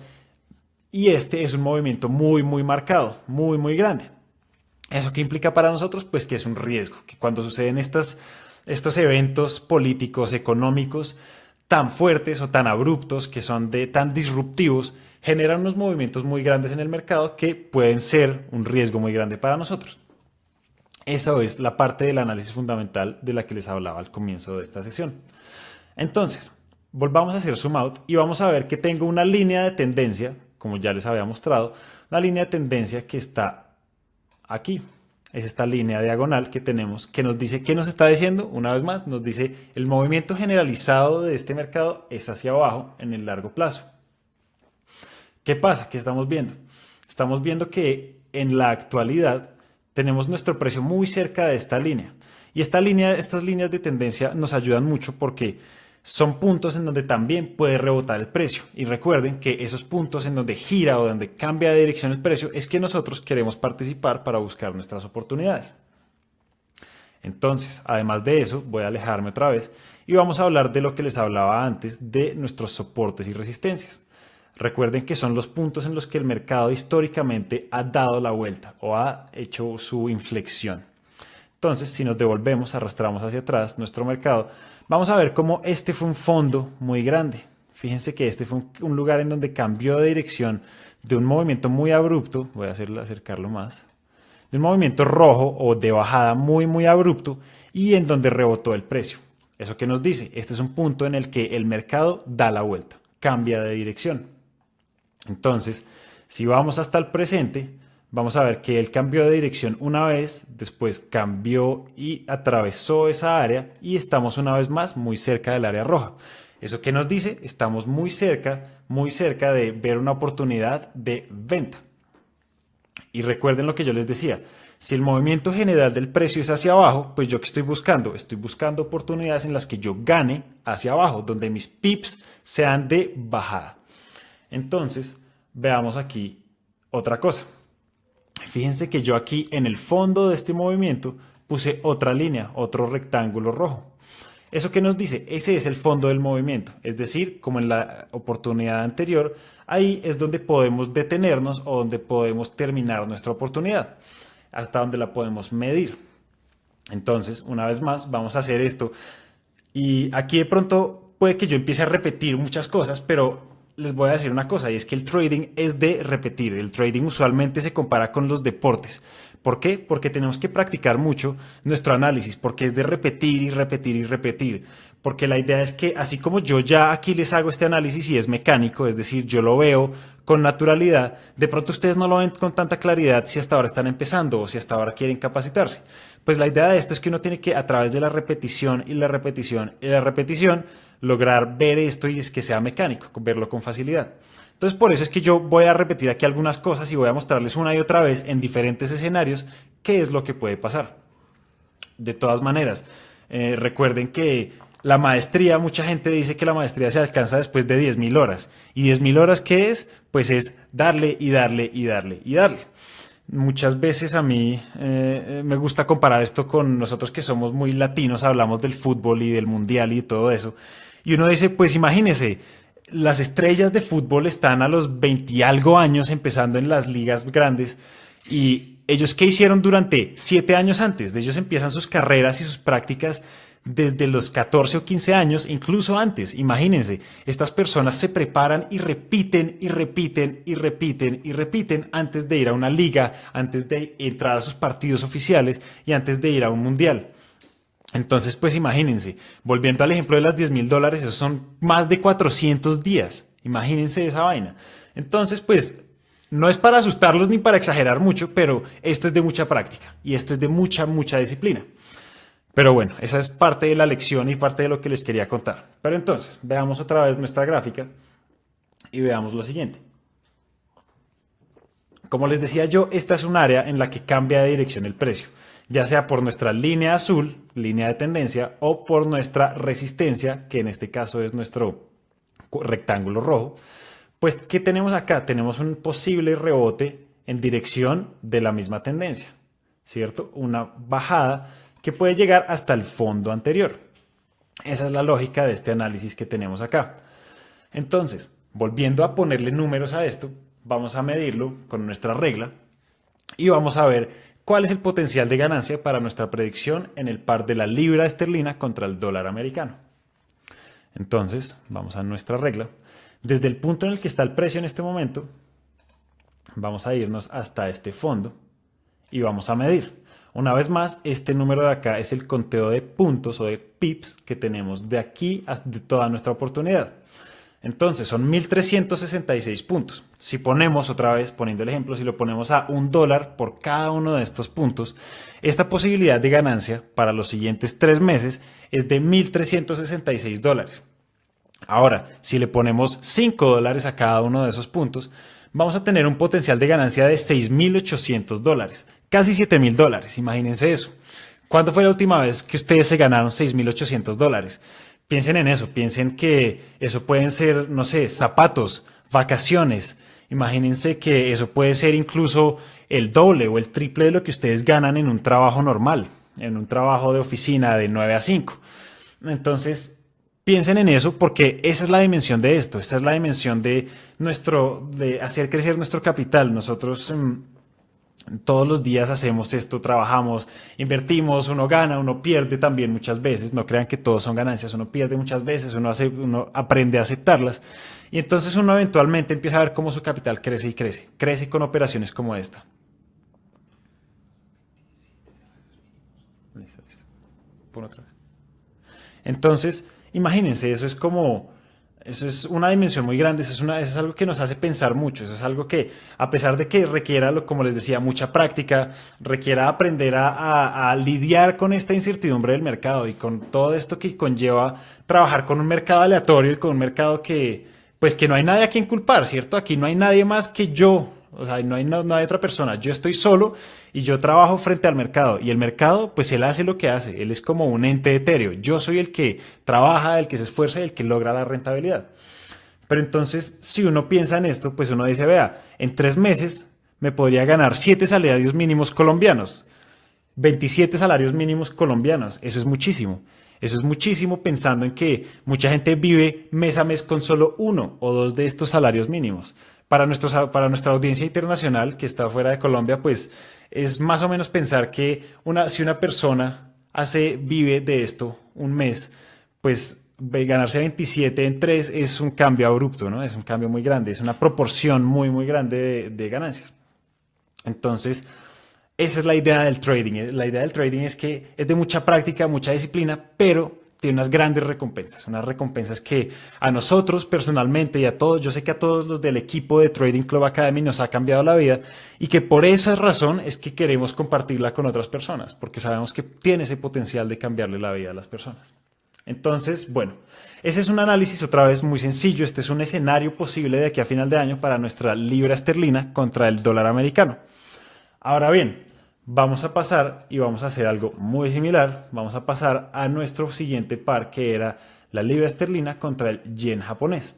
y este es un movimiento muy, muy marcado, muy, muy grande. ¿Eso qué implica para nosotros? Pues que es un riesgo, que cuando suceden estos eventos políticos, económicos tan fuertes o tan abruptos, que son tan disruptivos, generan unos movimientos muy grandes en el mercado que pueden ser un riesgo muy grande para nosotros. Esa es la parte del análisis fundamental de la que les hablaba al comienzo de esta sesión. Entonces, volvamos a hacer zoom out y vamos a ver que tengo una línea de tendencia, como ya les había mostrado, una línea de tendencia que está aquí. Es esta línea diagonal que tenemos, que nos dice, ¿qué nos está diciendo? Una vez más, nos dice el movimiento generalizado de este mercado es hacia abajo en el largo plazo. ¿Qué pasa? ¿Qué estamos viendo? Estamos viendo que en la actualidad tenemos nuestro precio muy cerca de esta línea. Y estas líneas de tendencia nos ayudan mucho porque son puntos en donde también puede rebotar el precio. Y recuerden que esos puntos en donde gira o donde cambia de dirección el precio es que nosotros queremos participar para buscar nuestras oportunidades. Entonces, además de eso, voy a alejarme otra vez y vamos a hablar de lo que les hablaba antes de nuestros soportes y resistencias. Recuerden que son los puntos en los que el mercado históricamente ha dado la vuelta o ha hecho su inflexión. Entonces, si nos devolvemos, arrastramos hacia atrás nuestro mercado, vamos a ver cómo este fue un fondo muy grande. Fíjense que este fue un lugar en donde cambió de dirección de un movimiento muy abrupto, voy a acercarlo más, de un movimiento rojo o de bajada muy, muy abrupto y en donde rebotó el precio. ¿Eso qué nos dice? Este es un punto en el que el mercado da la vuelta, cambia de dirección. Entonces, si vamos hasta el presente, vamos a ver que él cambió de dirección una vez, después cambió y atravesó esa área y estamos una vez más muy cerca del área roja. ¿Eso qué nos dice? Estamos muy cerca de ver una oportunidad de venta. Y recuerden lo que yo les decía, si el movimiento general del precio es hacia abajo, pues yo ¿qué estoy buscando? Estoy buscando oportunidades en las que yo gane hacia abajo, donde mis pips sean de bajada. Entonces, veamos aquí otra cosa. Fíjense que yo aquí en el fondo de este movimiento puse otra línea, otro rectángulo rojo. ¿Eso qué nos dice? Ese es el fondo del movimiento. Es decir, como en la oportunidad anterior, ahí es donde podemos detenernos o donde podemos terminar nuestra oportunidad, hasta donde la podemos medir. Entonces, una vez más, vamos a hacer esto. Y aquí de pronto puede que yo empiece a repetir muchas cosas, pero les voy a decir una cosa, y es que el trading es de repetir. El trading usualmente se compara con los deportes. ¿Por qué? Porque tenemos que practicar mucho nuestro análisis, porque es de repetir y repetir y repetir. Porque la idea es que así como yo ya aquí les hago este análisis y es mecánico, es decir, yo lo veo con naturalidad, de pronto ustedes no lo ven con tanta claridad si hasta ahora están empezando o si hasta ahora quieren capacitarse. Pues la idea de esto es que uno tiene que a través de la repetición y la repetición y la repetición lograr ver esto y es que sea mecánico, verlo con facilidad. Entonces por eso es que yo voy a repetir aquí algunas cosas y voy a mostrarles una y otra vez en diferentes escenarios qué es lo que puede pasar. De todas maneras, recuerden que la maestría, mucha gente dice que la maestría se alcanza después de 10.000 horas. ¿Y 10.000 horas qué es? Pues es darle y darle y darle y darle. Muchas veces a mí me gusta comparar esto con nosotros que somos muy latinos, hablamos del fútbol y del mundial y todo eso. Y uno dice, pues imagínese, las estrellas de fútbol están a los 20 y algo años empezando en las ligas grandes y ellos qué hicieron durante 7 años antes. De ellos empiezan sus carreras y sus prácticas desde los 14 o 15 años, incluso antes. Imagínense, estas personas se preparan y repiten y repiten y repiten y repiten antes de ir a una liga, antes de entrar a sus partidos oficiales y antes de ir a un mundial. Entonces, pues imagínense, volviendo al ejemplo de las 10.000 dólares, esos son más de 400 días. Imagínense esa vaina. Entonces, pues no es para asustarlos ni para exagerar mucho, pero esto es de mucha práctica y esto es de mucha, mucha disciplina. Pero bueno, esa es parte de la lección y parte de lo que les quería contar. Pero entonces, veamos otra vez nuestra gráfica y veamos lo siguiente. Como les decía yo, esta es un área en la que cambia de dirección el precio, ya sea por nuestra línea azul, línea de tendencia, o por nuestra resistencia, que en este caso es nuestro rectángulo rojo. Pues, ¿qué tenemos acá? Tenemos un posible rebote en dirección de la misma tendencia, ¿cierto? Una bajada que puede llegar hasta el fondo anterior. Esa es la lógica de este análisis que tenemos acá. Entonces, volviendo a ponerle números a esto, vamos a medirlo con nuestra regla y vamos a ver cuál es el potencial de ganancia para nuestra predicción en el par de la libra esterlina contra el dólar americano. Entonces, vamos a nuestra regla. Desde el punto en el que está el precio en este momento, vamos a irnos hasta este fondo y vamos a medir. Una vez más, este número de acá es el conteo de puntos o de pips que tenemos de aquí hasta toda nuestra oportunidad. Entonces son 1.366 puntos. Si ponemos otra vez, poniendo el ejemplo, si lo ponemos a $1 por cada uno de estos puntos, esta posibilidad de ganancia para los siguientes 3 meses es de $1.366. Ahora, si le ponemos $5 a cada uno de esos puntos, vamos a tener un potencial de ganancia de $6.800, casi $7.000, imagínense eso. ¿Cuándo fue la última vez que ustedes se ganaron $6.800? Piensen en eso, piensen que eso pueden ser, no sé, zapatos, vacaciones. Imagínense que eso puede ser incluso el doble o el triple de lo que ustedes ganan en un trabajo normal, en un trabajo de oficina de 9 a 5. Entonces, piensen en eso porque esa es la dimensión de esto, esa es la dimensión de de hacer crecer nuestro capital. Nosotros todos los días hacemos esto, trabajamos, invertimos, uno gana, uno pierde también muchas veces. No crean que todos son ganancias, uno pierde muchas veces, uno aprende a aceptarlas. Y entonces uno eventualmente empieza a ver cómo su capital crece y crece. Crece con operaciones como esta. Listo, listo. Pon otra vez. Entonces, imagínense, eso es una dimensión muy grande, eso es algo que nos hace pensar mucho, eso es algo que, a pesar de que requiera, como les decía, mucha práctica, requiera aprender a lidiar con esta incertidumbre del mercado y con todo esto que conlleva trabajar con un mercado aleatorio y con un mercado pues que no hay nadie a quien culpar, ¿cierto? Aquí no hay nadie más que yo. O sea, no hay otra persona. Yo estoy solo y yo trabajo frente al mercado. Y el mercado, pues él hace lo que hace. Él es como un ente etéreo. Yo soy el que trabaja, el que se esfuerza y el que logra la rentabilidad. Pero entonces, si uno piensa en esto, pues uno dice, vea, en 3 meses me podría ganar 7 salarios mínimos colombianos. 27 salarios mínimos colombianos. Eso es muchísimo. Eso es muchísimo pensando en que mucha gente vive mes a mes con solo 1 o 2 de estos salarios mínimos. Para nuestra audiencia internacional que está fuera de Colombia, pues es más o menos pensar que si una persona vive de esto un mes, pues ganarse 27 en 3 es un cambio abrupto, ¿no? Es un cambio muy grande, es una proporción muy, muy grande de ganancias. Entonces, esa es la idea del trading. La idea del trading es que es de mucha práctica, mucha disciplina, pero tiene unas grandes recompensas, unas recompensas que a nosotros personalmente y a todos, yo sé que a todos los del equipo de Trading Club Academy nos ha cambiado la vida y que por esa razón es que queremos compartirla con otras personas, porque sabemos que tiene ese potencial de cambiarle la vida a las personas. Entonces, bueno, ese es un análisis otra vez muy sencillo. Este es un escenario posible de aquí a final de año para nuestra libra esterlina contra el dólar americano. Ahora bien, vamos a pasar y vamos a hacer algo muy similar. Vamos a pasar a nuestro siguiente par, que era la libra esterlina contra el yen japonés.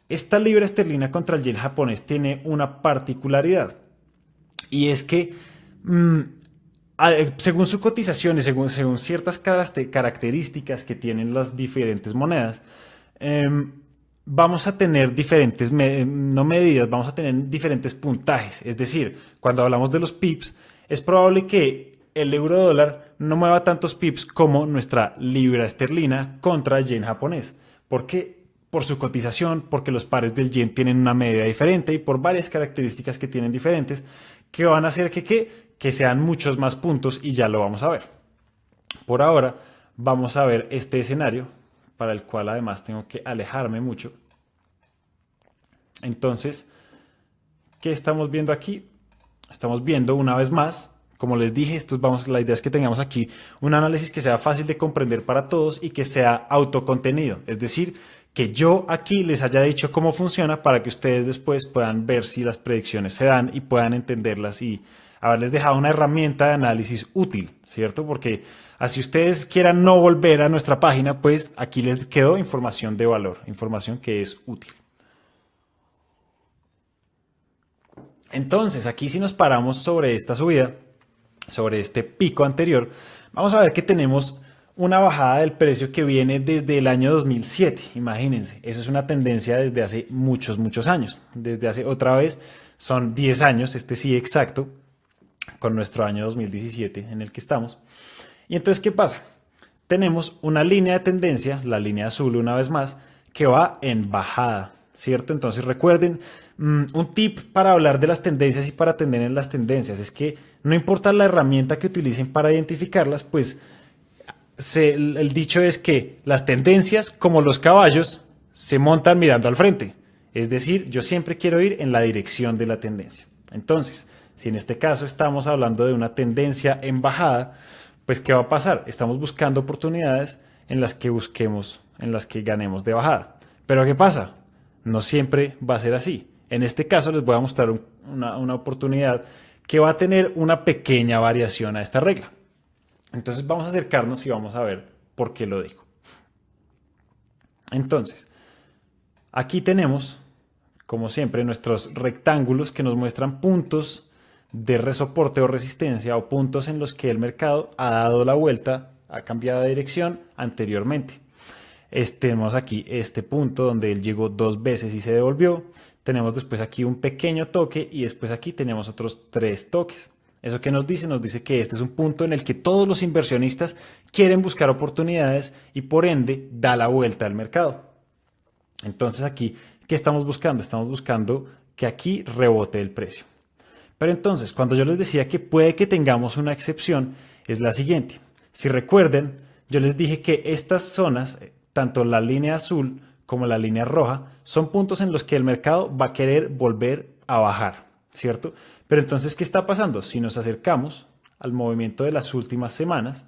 Esta libra esterlina contra el yen japonés tiene una particularidad, y es que según su cotización y según ciertas características que tienen las diferentes monedas, vamos a tener diferentes, no medidas, vamos a tener diferentes puntajes. Es decir, cuando hablamos de los pips, es probable que el euro dólar no mueva tantos pips como nuestra libra esterlina contra el yen japonés. ¿Por qué? Por su cotización, porque los pares del yen tienen una medida diferente y por varias características que tienen diferentes, que van a hacer que sean muchos más puntos, y ya lo vamos a ver. Por ahora vamos a ver este escenario, para el cual además tengo que alejarme mucho. Entonces, ¿qué estamos viendo aquí? Estamos viendo una vez más, como les dije, la idea es que tengamos aquí un análisis que sea fácil de comprender para todos y que sea autocontenido. Es decir, que yo aquí les haya dicho cómo funciona para que ustedes después puedan ver si las predicciones se dan y puedan entenderlas y haberles dejado una herramienta de análisis útil, ¿cierto? Porque así ustedes quieran no volver a nuestra página, pues aquí les quedó información de valor, información que es útil. Entonces, aquí si nos paramos sobre esta subida, sobre este pico anterior, vamos a ver que tenemos una bajada del precio que viene desde el año 2007. Imagínense, eso es una tendencia desde hace muchos, muchos años. Desde hace, otra vez, son 10 años, este sí exacto, con nuestro año 2017 en el que estamos. Y entonces, ¿qué pasa? Tenemos una línea de tendencia, la línea azul una vez más, que va en bajada, ¿cierto? Entonces recuerden, un tip para hablar de las tendencias y para atender en las tendencias es que no importa la herramienta que utilicen para identificarlas, pues el dicho es que las tendencias, como los caballos, se montan mirando al frente. Es decir, yo siempre quiero ir en la dirección de la tendencia. Entonces, si en este caso estamos hablando de una tendencia en bajada, pues ¿qué va a pasar? Estamos buscando oportunidades en las que busquemos, en las que ganemos de bajada. Pero ¿qué pasa? No siempre va a ser así. En este caso les voy a mostrar una oportunidad que va a tener una pequeña variación a esta regla. Entonces vamos a acercarnos y vamos a ver por qué lo digo. Entonces, aquí tenemos, como siempre, nuestros rectángulos que nos muestran puntos de soporte o resistencia, o puntos en los que el mercado ha dado la vuelta, ha cambiado de dirección anteriormente. Tenemos aquí este punto donde él llegó 2 veces y se devolvió. Tenemos después aquí un pequeño toque y después aquí tenemos otros 3 toques. ¿Eso qué nos dice? Nos dice que este es un punto en el que todos los inversionistas quieren buscar oportunidades y por ende da la vuelta al mercado. Entonces aquí, ¿qué estamos buscando? Estamos buscando que aquí rebote el precio. Pero entonces, cuando yo les decía que puede que tengamos una excepción, es la siguiente. Si recuerden, yo les dije que estas zonas, tanto la línea azul como la línea roja, son puntos en los que el mercado va a querer volver a bajar, ¿cierto? Pero entonces, ¿qué está pasando? Si nos acercamos al movimiento de las últimas semanas,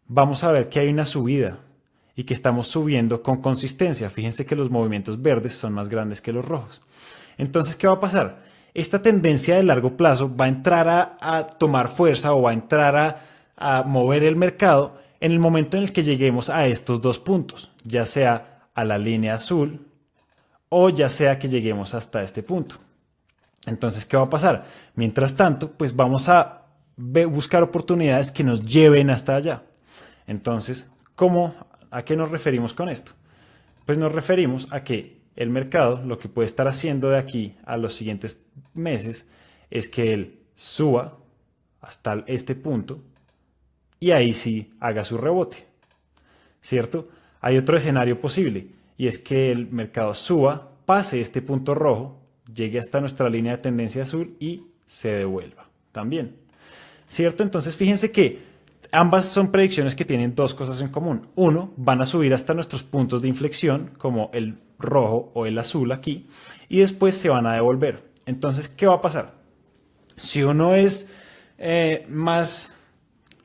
vamos a ver que hay una subida y que estamos subiendo con consistencia. Fíjense que los movimientos verdes son más grandes que los rojos. Entonces, ¿qué va a pasar? Esta tendencia de largo plazo va a entrar a tomar fuerza, o va a entrar a mover el mercado en el momento en el que lleguemos a estos 2 puntos, ya sea a la línea azul o ya sea que lleguemos hasta este punto. Entonces, ¿qué va a pasar? Mientras tanto, pues vamos a buscar oportunidades que nos lleven hasta allá. Entonces, ¿a qué nos referimos con esto? Pues nos referimos a que el mercado lo que puede estar haciendo de aquí a los siguientes meses es que él suba hasta este punto y ahí sí haga su rebote, ¿cierto? Hay otro escenario posible y es que el mercado suba, pase este punto rojo, llegue hasta nuestra línea de tendencia azul y se devuelva también. ¿Cierto? Entonces fíjense que ambas son predicciones que tienen dos cosas en común. Uno, van a subir hasta nuestros puntos de inflexión, como el rojo o el azul aquí, y después se van a devolver. Entonces, ¿qué va a pasar? Si uno es más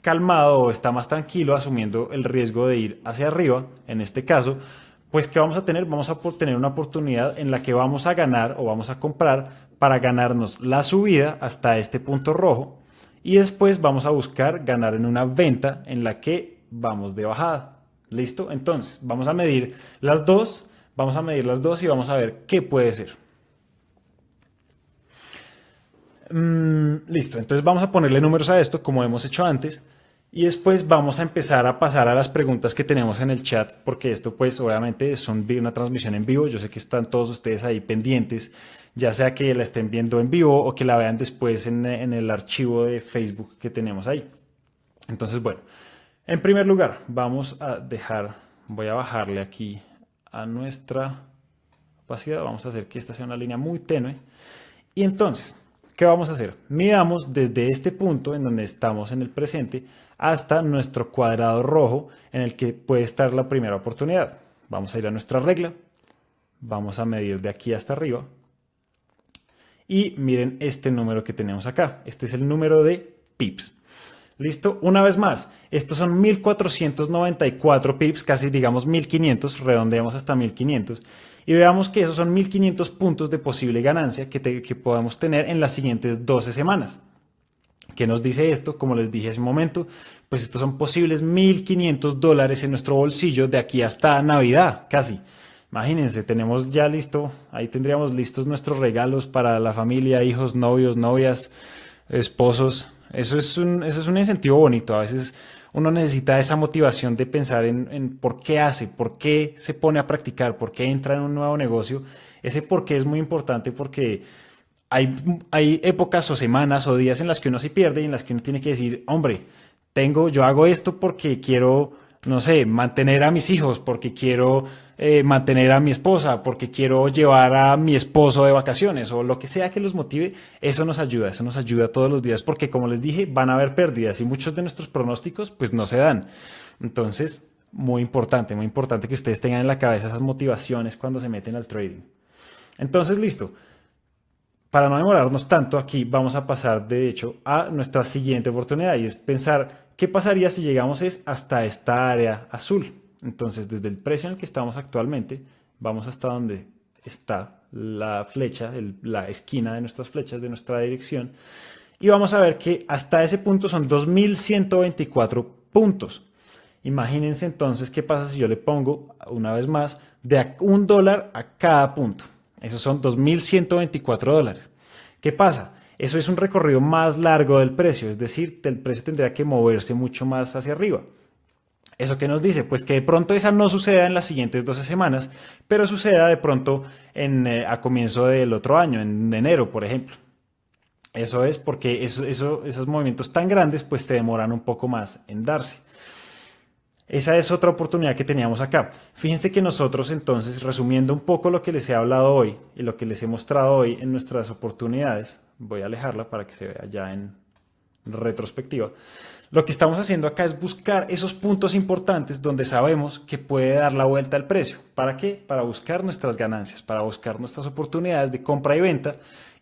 calmado o está más tranquilo asumiendo el riesgo de ir hacia arriba, en este caso, pues ¿qué vamos a tener? Vamos a tener una oportunidad en la que vamos a ganar o vamos a comprar para ganarnos la subida hasta este punto rojo y después vamos a buscar ganar en una venta en la que vamos de bajada. ¿Listo? Entonces, vamos a medir las dos, y vamos a ver qué puede ser. Listo, entonces vamos a ponerle números a esto como hemos hecho antes y después vamos a empezar a pasar a las preguntas que tenemos en el chat porque esto pues obviamente es una transmisión en vivo, yo sé que están todos ustedes ahí pendientes, ya sea que la estén viendo en vivo o que la vean después en el archivo de Facebook que tenemos ahí. Entonces bueno, en primer lugar vamos a voy a bajarle aquí a nuestra opacidad, vamos a hacer que esta sea una línea muy tenue y entonces ¿qué vamos a hacer? Midamos desde este punto en donde estamos en el presente hasta nuestro cuadrado rojo en el que puede estar la primera oportunidad. Vamos a ir a nuestra regla, vamos a medir de aquí hasta arriba y miren este número que tenemos acá. Este es el número de pips. ¿Listo? Una vez más, estos son 1494 pips, casi digamos 1500, redondeamos hasta 1500. Y veamos que esos son 1500 puntos de posible ganancia que podamos tener en las siguientes 12 semanas. ¿Qué nos dice esto? Como les dije hace un momento, pues estos son posibles $1500 en nuestro bolsillo de aquí hasta Navidad, casi. Imagínense, tenemos ya listo, ahí tendríamos listos nuestros regalos para la familia, hijos, novios, novias, esposos. Eso es un incentivo bonito. A veces uno necesita esa motivación de pensar en por qué hace, por qué se pone a practicar, por qué entra en un nuevo negocio. Ese por qué es muy importante porque hay épocas o semanas o días en las que uno se pierde y en las que uno tiene que decir, hombre, yo hago esto porque quiero, no sé, mantener a mis hijos, porque quiero mantener a mi esposa, porque quiero llevar a mi esposo de vacaciones o lo que sea que los motive, eso nos ayuda todos los días porque como les dije, van a haber pérdidas y muchos de nuestros pronósticos pues no se dan. Entonces, muy importante que ustedes tengan en la cabeza esas motivaciones cuando se meten al trading. Entonces, listo. Para no demorarnos tanto, aquí vamos a pasar de hecho a nuestra siguiente oportunidad y es pensar qué pasaría si llegamos hasta esta área azul. Entonces, desde el precio en el que estamos actualmente, vamos hasta donde está la flecha, la esquina de nuestras flechas, de nuestra dirección, y vamos a ver que hasta ese punto son 2124 puntos. Imagínense entonces qué pasa si yo le pongo, una vez más, de $1 a cada punto. Esos son $2124. ¿Qué pasa? Eso es un recorrido más largo del precio, es decir, el precio tendría que moverse mucho más hacia arriba. ¿Eso qué nos dice? Pues que de pronto esa no suceda en las siguientes 12 semanas, pero suceda de pronto a comienzo del otro año, en enero, por ejemplo. Eso es porque esos movimientos tan grandes pues se demoran un poco más en darse. Esa es otra oportunidad que teníamos acá. Fíjense que nosotros entonces, resumiendo un poco lo que les he hablado hoy y lo que les he mostrado hoy en nuestras oportunidades, voy a alejarla para que se vea ya en retrospectiva. Lo que estamos haciendo acá es buscar esos puntos importantes donde sabemos que puede dar la vuelta al precio. ¿Para qué? Para buscar nuestras ganancias, para buscar nuestras oportunidades de compra y venta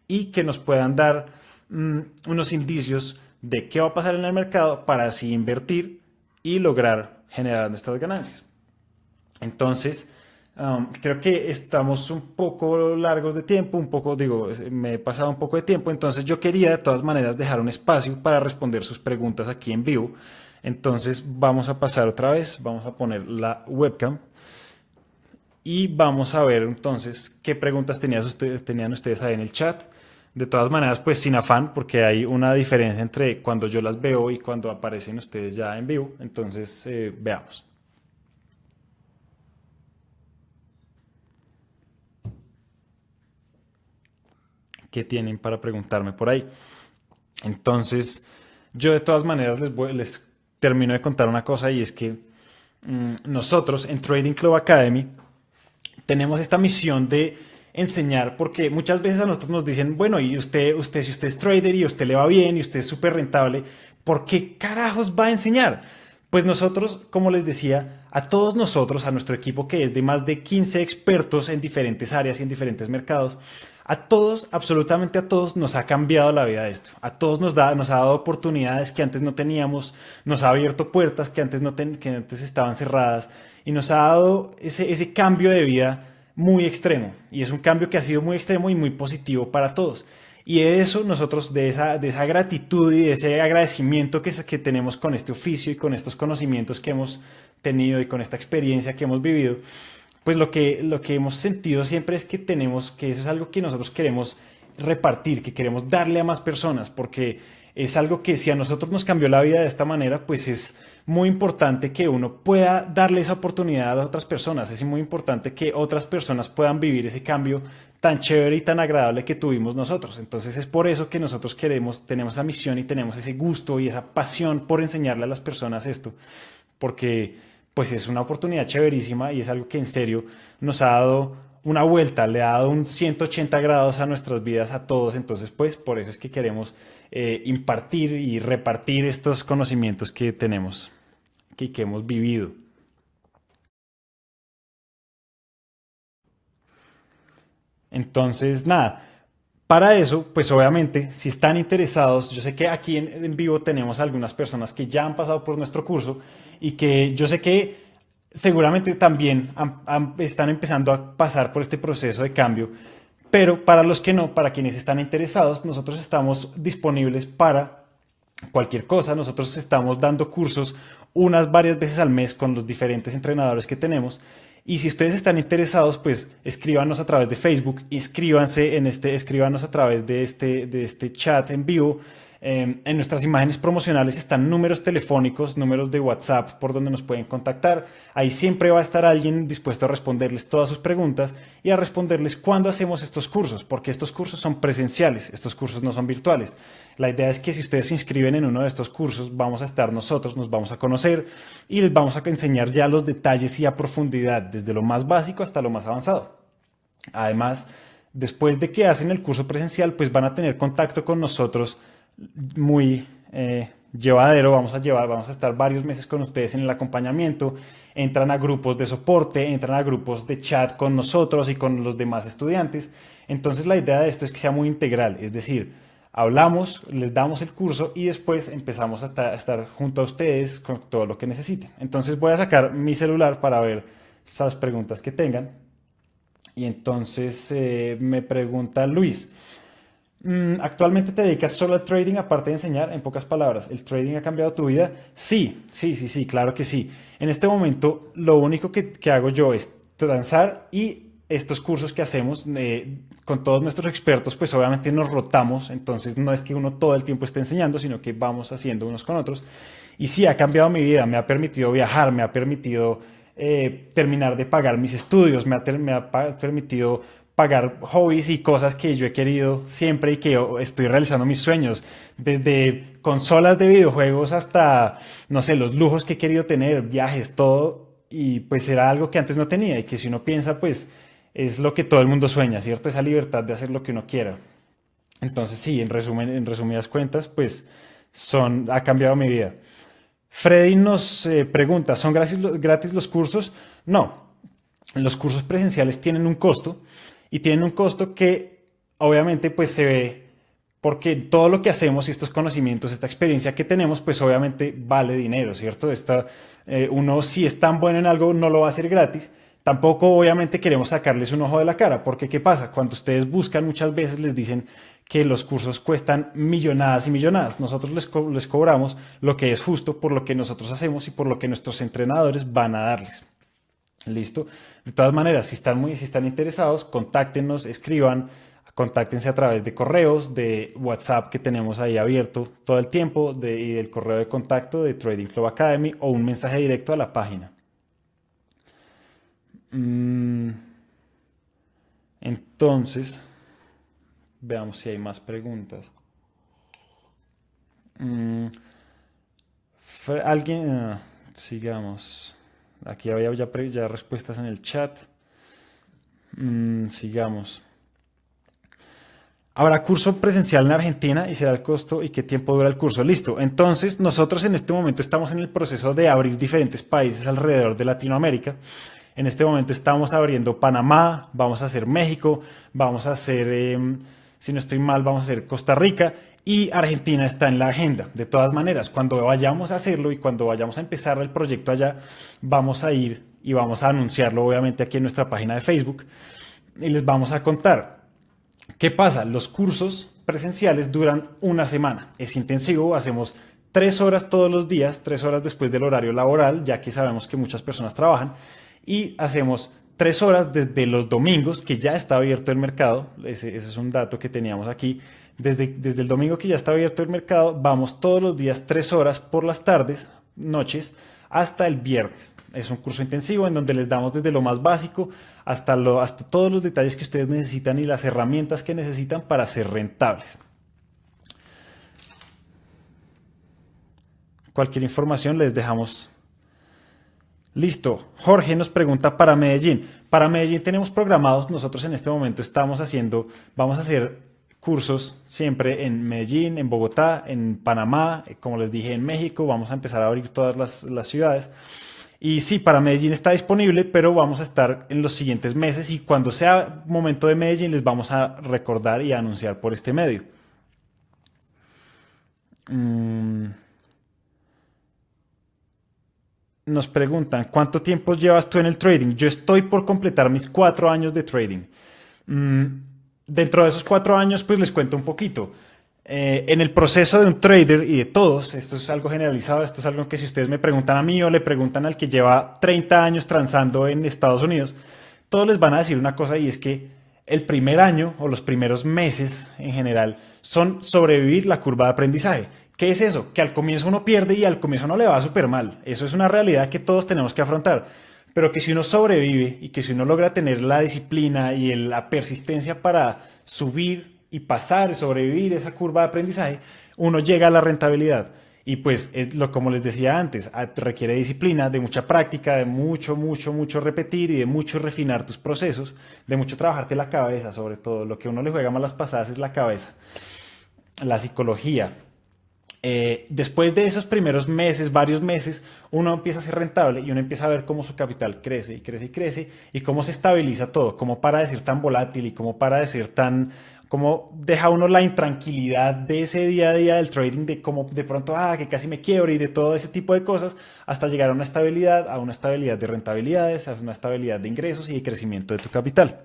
y que nos puedan dar unos indicios de qué va a pasar en el mercado para así invertir y lograr generar nuestras ganancias. Entonces, creo que estamos un poco largos de tiempo, me he pasado un poco de tiempo, entonces yo quería de todas maneras dejar un espacio para responder sus preguntas aquí en vivo. Entonces vamos a pasar otra vez, vamos a poner la webcam y vamos a ver entonces qué preguntas tenían ustedes ahí en el chat. De todas maneras, pues sin afán, porque hay una diferencia entre cuando yo las veo y cuando aparecen ustedes ya en vivo. Entonces, veamos. ¿Qué tienen para preguntarme por ahí? Entonces, yo de todas maneras les termino de contar una cosa y es que nosotros en Trading Club Academy tenemos esta misión de enseñar, porque muchas veces a nosotros nos dicen, bueno, y usted, si usted es trader y a usted le va bien y usted es súper rentable, ¿por qué carajos va a enseñar? Pues nosotros, como les decía, a todos nosotros, a nuestro equipo que es de más de 15 expertos en diferentes áreas y en diferentes mercados, a todos, absolutamente a todos, nos ha cambiado la vida esto. A todos nos ha dado oportunidades que antes no teníamos, nos ha abierto puertas que antes, que antes estaban cerradas y nos ha dado ese cambio de vida muy extremo. Y es un cambio que ha sido muy extremo y muy positivo para todos. Y de eso nosotros, de esa gratitud y de ese agradecimiento que tenemos con este oficio y con estos conocimientos que hemos tenido y con esta experiencia que hemos vivido, pues lo que hemos sentido siempre es que tenemos, que eso es algo que nosotros queremos repartir, que queremos darle a más personas, porque es algo que si a nosotros nos cambió la vida de esta manera, pues es muy importante que uno pueda darle esa oportunidad a otras personas, es muy importante que otras personas puedan vivir ese cambio tan chévere y tan agradable que tuvimos nosotros. Entonces es por eso que nosotros queremos, tenemos esa misión y tenemos ese gusto y esa pasión por enseñarle a las personas esto, porque pues es una oportunidad chéverísima y es algo que en serio nos ha dado una vuelta, le ha dado un 180 grados a nuestras vidas a todos. Entonces, pues por eso es que queremos impartir y repartir estos conocimientos que tenemos, que hemos vivido. Entonces, nada, para eso, pues obviamente, si están interesados, yo sé que aquí en vivo tenemos algunas personas que ya han pasado por nuestro curso y que yo sé que seguramente también están empezando a pasar por este proceso de cambio, pero para los que no, para quienes están interesados, nosotros estamos disponibles para cualquier cosa. Nosotros estamos dando cursos unas varias veces al mes con los diferentes entrenadores que tenemos. Y si ustedes están interesados, pues escríbanos a través de Facebook, inscríbanse en escríbanos a través de este chat en vivo. En nuestras imágenes promocionales están números telefónicos, números de WhatsApp por donde nos pueden contactar. Ahí siempre va a estar alguien dispuesto a responderles todas sus preguntas y a responderles cuándo hacemos estos cursos, porque estos cursos son presenciales, estos cursos no son virtuales. La idea es que si ustedes se inscriben en uno de estos cursos, vamos a estar nosotros, nos vamos a conocer y les vamos a enseñar ya los detalles y a profundidad, desde lo más básico hasta lo más avanzado. Además, después de que hacen el curso presencial, pues van a tener contacto con nosotros muy llevadero. Vamos a estar varios meses con ustedes en el acompañamiento. Entran a grupos de soporte, entran a grupos de chat con nosotros y con los demás estudiantes. Entonces la idea de esto es que sea muy integral, es decir, hablamos, les damos el curso y después empezamos a estar junto a ustedes con todo lo que necesiten. Entonces voy a sacar mi celular para ver esas preguntas que tengan. Y entonces me pregunta Luis, ¿actualmente te dedicas solo al trading aparte de enseñar? En pocas palabras, ¿el trading ha cambiado tu vida? Sí, sí, sí, sí, claro que sí. En este momento lo único que hago yo es transar y estos cursos que hacemos con todos nuestros expertos, pues obviamente nos rotamos, entonces no es que uno todo el tiempo esté enseñando, sino que vamos haciendo unos con otros. Y sí, ha cambiado mi vida, me ha permitido viajar, me ha permitido terminar de pagar mis estudios, me ha permitido pagar hobbies y cosas que yo he querido siempre y que yo estoy realizando mis sueños, desde consolas de videojuegos hasta, no sé, los lujos que he querido tener, viajes, todo, y pues era algo que antes no tenía y que si uno piensa, pues es lo que todo el mundo sueña, ¿cierto? Esa libertad de hacer lo que uno quiera. Entonces sí, en resumen, en resumidas cuentas, pues ha cambiado mi vida. Freddy nos pregunta, ¿son gratis los cursos? No, los cursos presenciales tienen un costo y tienen un costo que obviamente pues se ve porque todo lo que hacemos y estos conocimientos, esta experiencia que tenemos, pues obviamente vale dinero, ¿cierto? Uno si es tan bueno en algo no lo va a hacer gratis. Tampoco obviamente queremos sacarles un ojo de la cara, porque ¿qué pasa? Cuando ustedes buscan muchas veces les dicen que los cursos cuestan millonadas y millonadas. Nosotros les cobramos lo que es justo por lo que nosotros hacemos y por lo que nuestros entrenadores van a darles. ¿Listo? De todas maneras, si están interesados, contáctenos, escriban, contáctense a través de correos, de WhatsApp que tenemos ahí abierto todo el tiempo, y del correo de contacto de Trading Club Academy o un mensaje directo a la página. Mm, entonces, veamos si hay más preguntas. Mm, alguien, sigamos. Aquí había ya respuestas en el chat. Sigamos. Habrá curso presencial en Argentina y será el costo y qué tiempo dura el curso. Listo. Entonces, nosotros en este momento estamos en el proceso de abrir diferentes países alrededor de Latinoamérica. En este momento estamos abriendo Panamá, vamos a hacer México, vamos a hacer, si no estoy mal, vamos a hacer Costa Rica y Argentina está en la agenda. De todas maneras, cuando vayamos a hacerlo y cuando vayamos a empezar el proyecto allá, vamos a ir y vamos a anunciarlo obviamente aquí en nuestra página de Facebook y les vamos a contar. ¿Qué pasa? Los cursos presenciales duran una semana. Es intensivo, hacemos 3 horas todos los días, 3 horas después del horario laboral, ya que sabemos que muchas personas trabajan, y hacemos 3 horas desde los domingos, que ya está abierto el mercado. Ese es un dato que teníamos aquí. Desde el domingo que ya está abierto el mercado, vamos todos los días 3 horas por las tardes, noches, hasta el viernes. Es un curso intensivo en donde les damos desde lo más básico hasta todos los detalles que ustedes necesitan y las herramientas que necesitan para ser rentables. Cualquier información les dejamos. Listo. Jorge nos pregunta para Medellín. Para Medellín tenemos programados, nosotros en este momento vamos a hacer cursos siempre en Medellín, en Bogotá, en Panamá, como les dije, en México. Vamos a empezar a abrir todas las ciudades. Y sí, para Medellín está disponible, pero vamos a estar en los siguientes meses y cuando sea momento de Medellín les vamos a recordar y a anunciar por este medio. Nos preguntan, ¿cuánto tiempo llevas tú en el trading? Yo estoy por completar mis 4 años de trading. Dentro de esos 4 años, pues les cuento un poquito. En el proceso de un trader y de todos, esto es algo generalizado, esto es algo que si ustedes me preguntan a mí o le preguntan al que lleva 30 años transando en Estados Unidos, todos les van a decir una cosa y es que el primer año o los primeros meses en general son sobrevivir la curva de aprendizaje. ¿Qué es eso? Que al comienzo uno pierde y al comienzo no le va súper mal. Eso es una realidad que todos tenemos que afrontar. Pero que si uno sobrevive y que si uno logra tener la disciplina y la persistencia para subir y pasar, sobrevivir esa curva de aprendizaje, uno llega a la rentabilidad. Y pues, como les decía antes, requiere disciplina, de mucha práctica, de mucho repetir y de mucho refinar tus procesos, de mucho trabajarte la cabeza, sobre todo. Lo que uno le juega malas pasadas es la cabeza, la psicología. Después de esos primeros meses, varios meses, uno empieza a ser rentable y uno empieza a ver cómo su capital crece y crece y crece y cómo se estabiliza todo, cómo para de ser tan volátil y cómo para de ser tan, cómo deja uno la intranquilidad de ese día a día del trading, de cómo de pronto, que casi me quiebro y de todo ese tipo de cosas, hasta llegar a una estabilidad de rentabilidades, a una estabilidad de ingresos y de crecimiento de tu capital.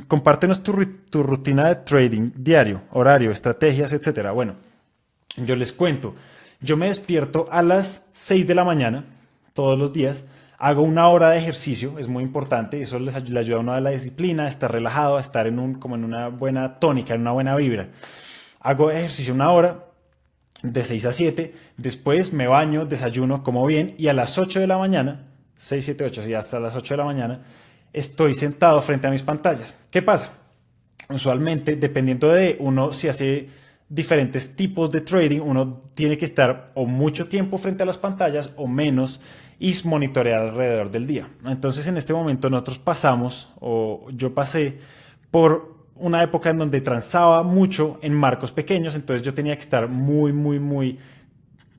Compártenos tu rutina de trading diario, horario, estrategias, etcétera. Bueno, yo les cuento. Yo me despierto a las 6 de la mañana todos los días. Hago 1 hora de ejercicio, es muy importante. Eso le ayuda a uno a la disciplina, a estar relajado, a estar como en una buena tónica, en una buena vibra. Hago ejercicio 1 hora, de 6 a 7. Después me baño, desayuno, como bien. Y a las 8 de la mañana, 6, 7, 8, sí, hasta las 8 de la mañana, estoy sentado frente a mis pantallas. ¿Qué pasa? Usualmente, dependiendo de uno, si hace diferentes tipos de trading, uno tiene que estar o mucho tiempo frente a las pantallas o menos y monitorear alrededor del día. Entonces, en este momento nosotros yo pasé por una época en donde transaba mucho en marcos pequeños, entonces yo tenía que estar muy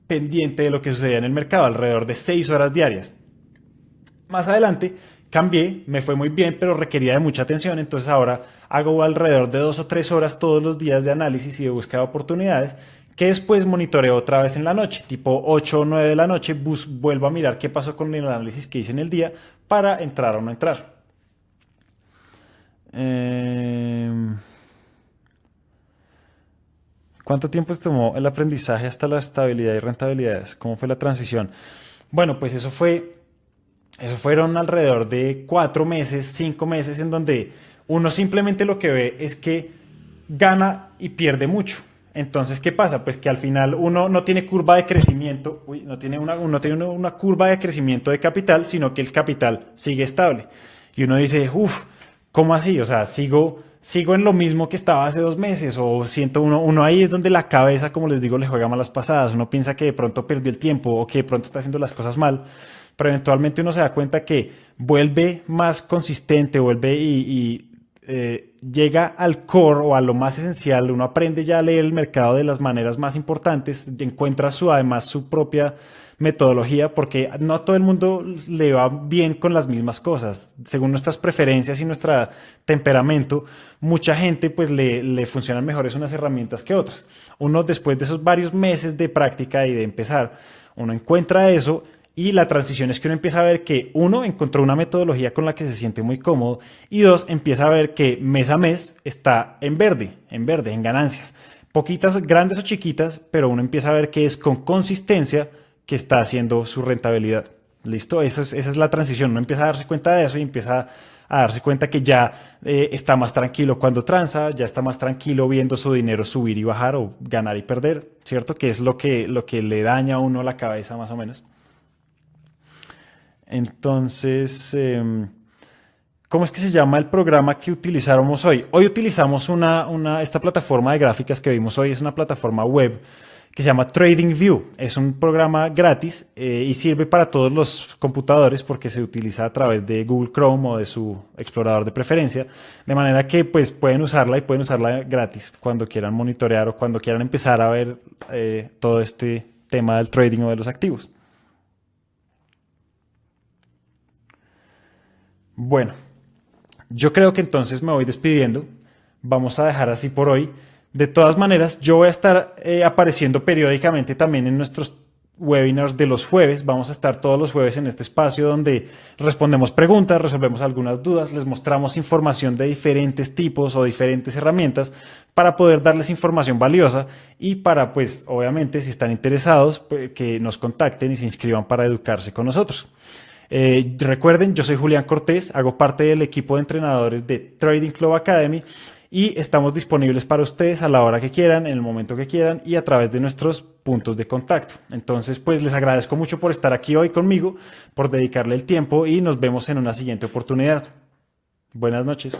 pendiente de lo que sucedía en el mercado, alrededor de 6 horas diarias. Más adelante cambié, me fue muy bien, pero requería de mucha atención, entonces ahora hago alrededor de 2 o 3 horas todos los días de análisis y de búsqueda de oportunidades, que después monitoreo otra vez en la noche, tipo 8 o 9 de la noche, vuelvo a mirar qué pasó con el análisis que hice en el día para entrar o no entrar. ¿Cuánto tiempo te tomó el aprendizaje hasta la estabilidad y rentabilidades? ¿Cómo fue la transición? Bueno, pues eso fueron alrededor de 4 meses, 5 meses, en donde uno simplemente lo que ve es que gana y pierde mucho. Entonces, ¿qué pasa? Pues que al final uno no tiene curva de crecimiento, no tiene una curva de crecimiento de capital, sino que el capital sigue estable. Y uno dice, ¿Cómo así? O sea, sigo en lo mismo que estaba hace 2 meses o siento uno ahí es donde la cabeza, como les digo, le juega malas pasadas. Uno piensa que de pronto perdió el tiempo o que de pronto está haciendo las cosas mal, pero eventualmente uno se da cuenta que vuelve más consistente, vuelve y llega al core o a lo más esencial. Uno aprende ya a leer el mercado de las maneras más importantes, encuentra además su propia metodología, porque no a todo el mundo le va bien con las mismas cosas. Según nuestras preferencias y nuestro temperamento, mucha gente pues le funcionan mejores unas herramientas que otras. Uno después de esos varios meses de práctica y de empezar, uno encuentra eso y la transición es que uno empieza a ver que uno encontró una metodología con la que se siente muy cómodo y dos, empieza a ver que mes a mes está en verde, en ganancias. Poquitas, grandes o chiquitas, pero uno empieza a ver que es con consistencia que está haciendo su rentabilidad. ¿Listo? Esa es la transición. Uno empieza a darse cuenta de eso y empieza a darse cuenta que ya está más tranquilo cuando transa, ya está más tranquilo viendo su dinero subir y bajar o ganar y perder, ¿cierto? Que es lo que le daña a uno la cabeza más o menos. Entonces, ¿cómo es que se llama el programa que utilizáramos hoy? Hoy utilizamos esta plataforma de gráficas que vimos hoy, es una plataforma web que se llama TradingView. Es un programa gratis y sirve para todos los computadores porque se utiliza a través de Google Chrome o de su explorador de preferencia, de manera que pues pueden usarla y pueden usarla gratis cuando quieran monitorear o cuando quieran empezar a ver todo este tema del trading o de los activos. Bueno, yo creo que entonces me voy despidiendo. Vamos a dejar así por hoy. De todas maneras, yo voy a estar apareciendo periódicamente también en nuestros webinars de los jueves. Vamos a estar todos los jueves en este espacio donde respondemos preguntas, resolvemos algunas dudas, les mostramos información de diferentes tipos o diferentes herramientas para poder darles información valiosa y para, pues, obviamente, si están interesados, pues, que nos contacten y se inscriban para educarse con nosotros. Recuerden, yo soy Julián Cortés, hago parte del equipo de entrenadores de Trading Club Academy y estamos disponibles para ustedes a la hora que quieran, en el momento que quieran y a través de nuestros puntos de contacto. Entonces, pues les agradezco mucho por estar aquí hoy conmigo, por dedicarle el tiempo y nos vemos en una siguiente oportunidad. Buenas noches.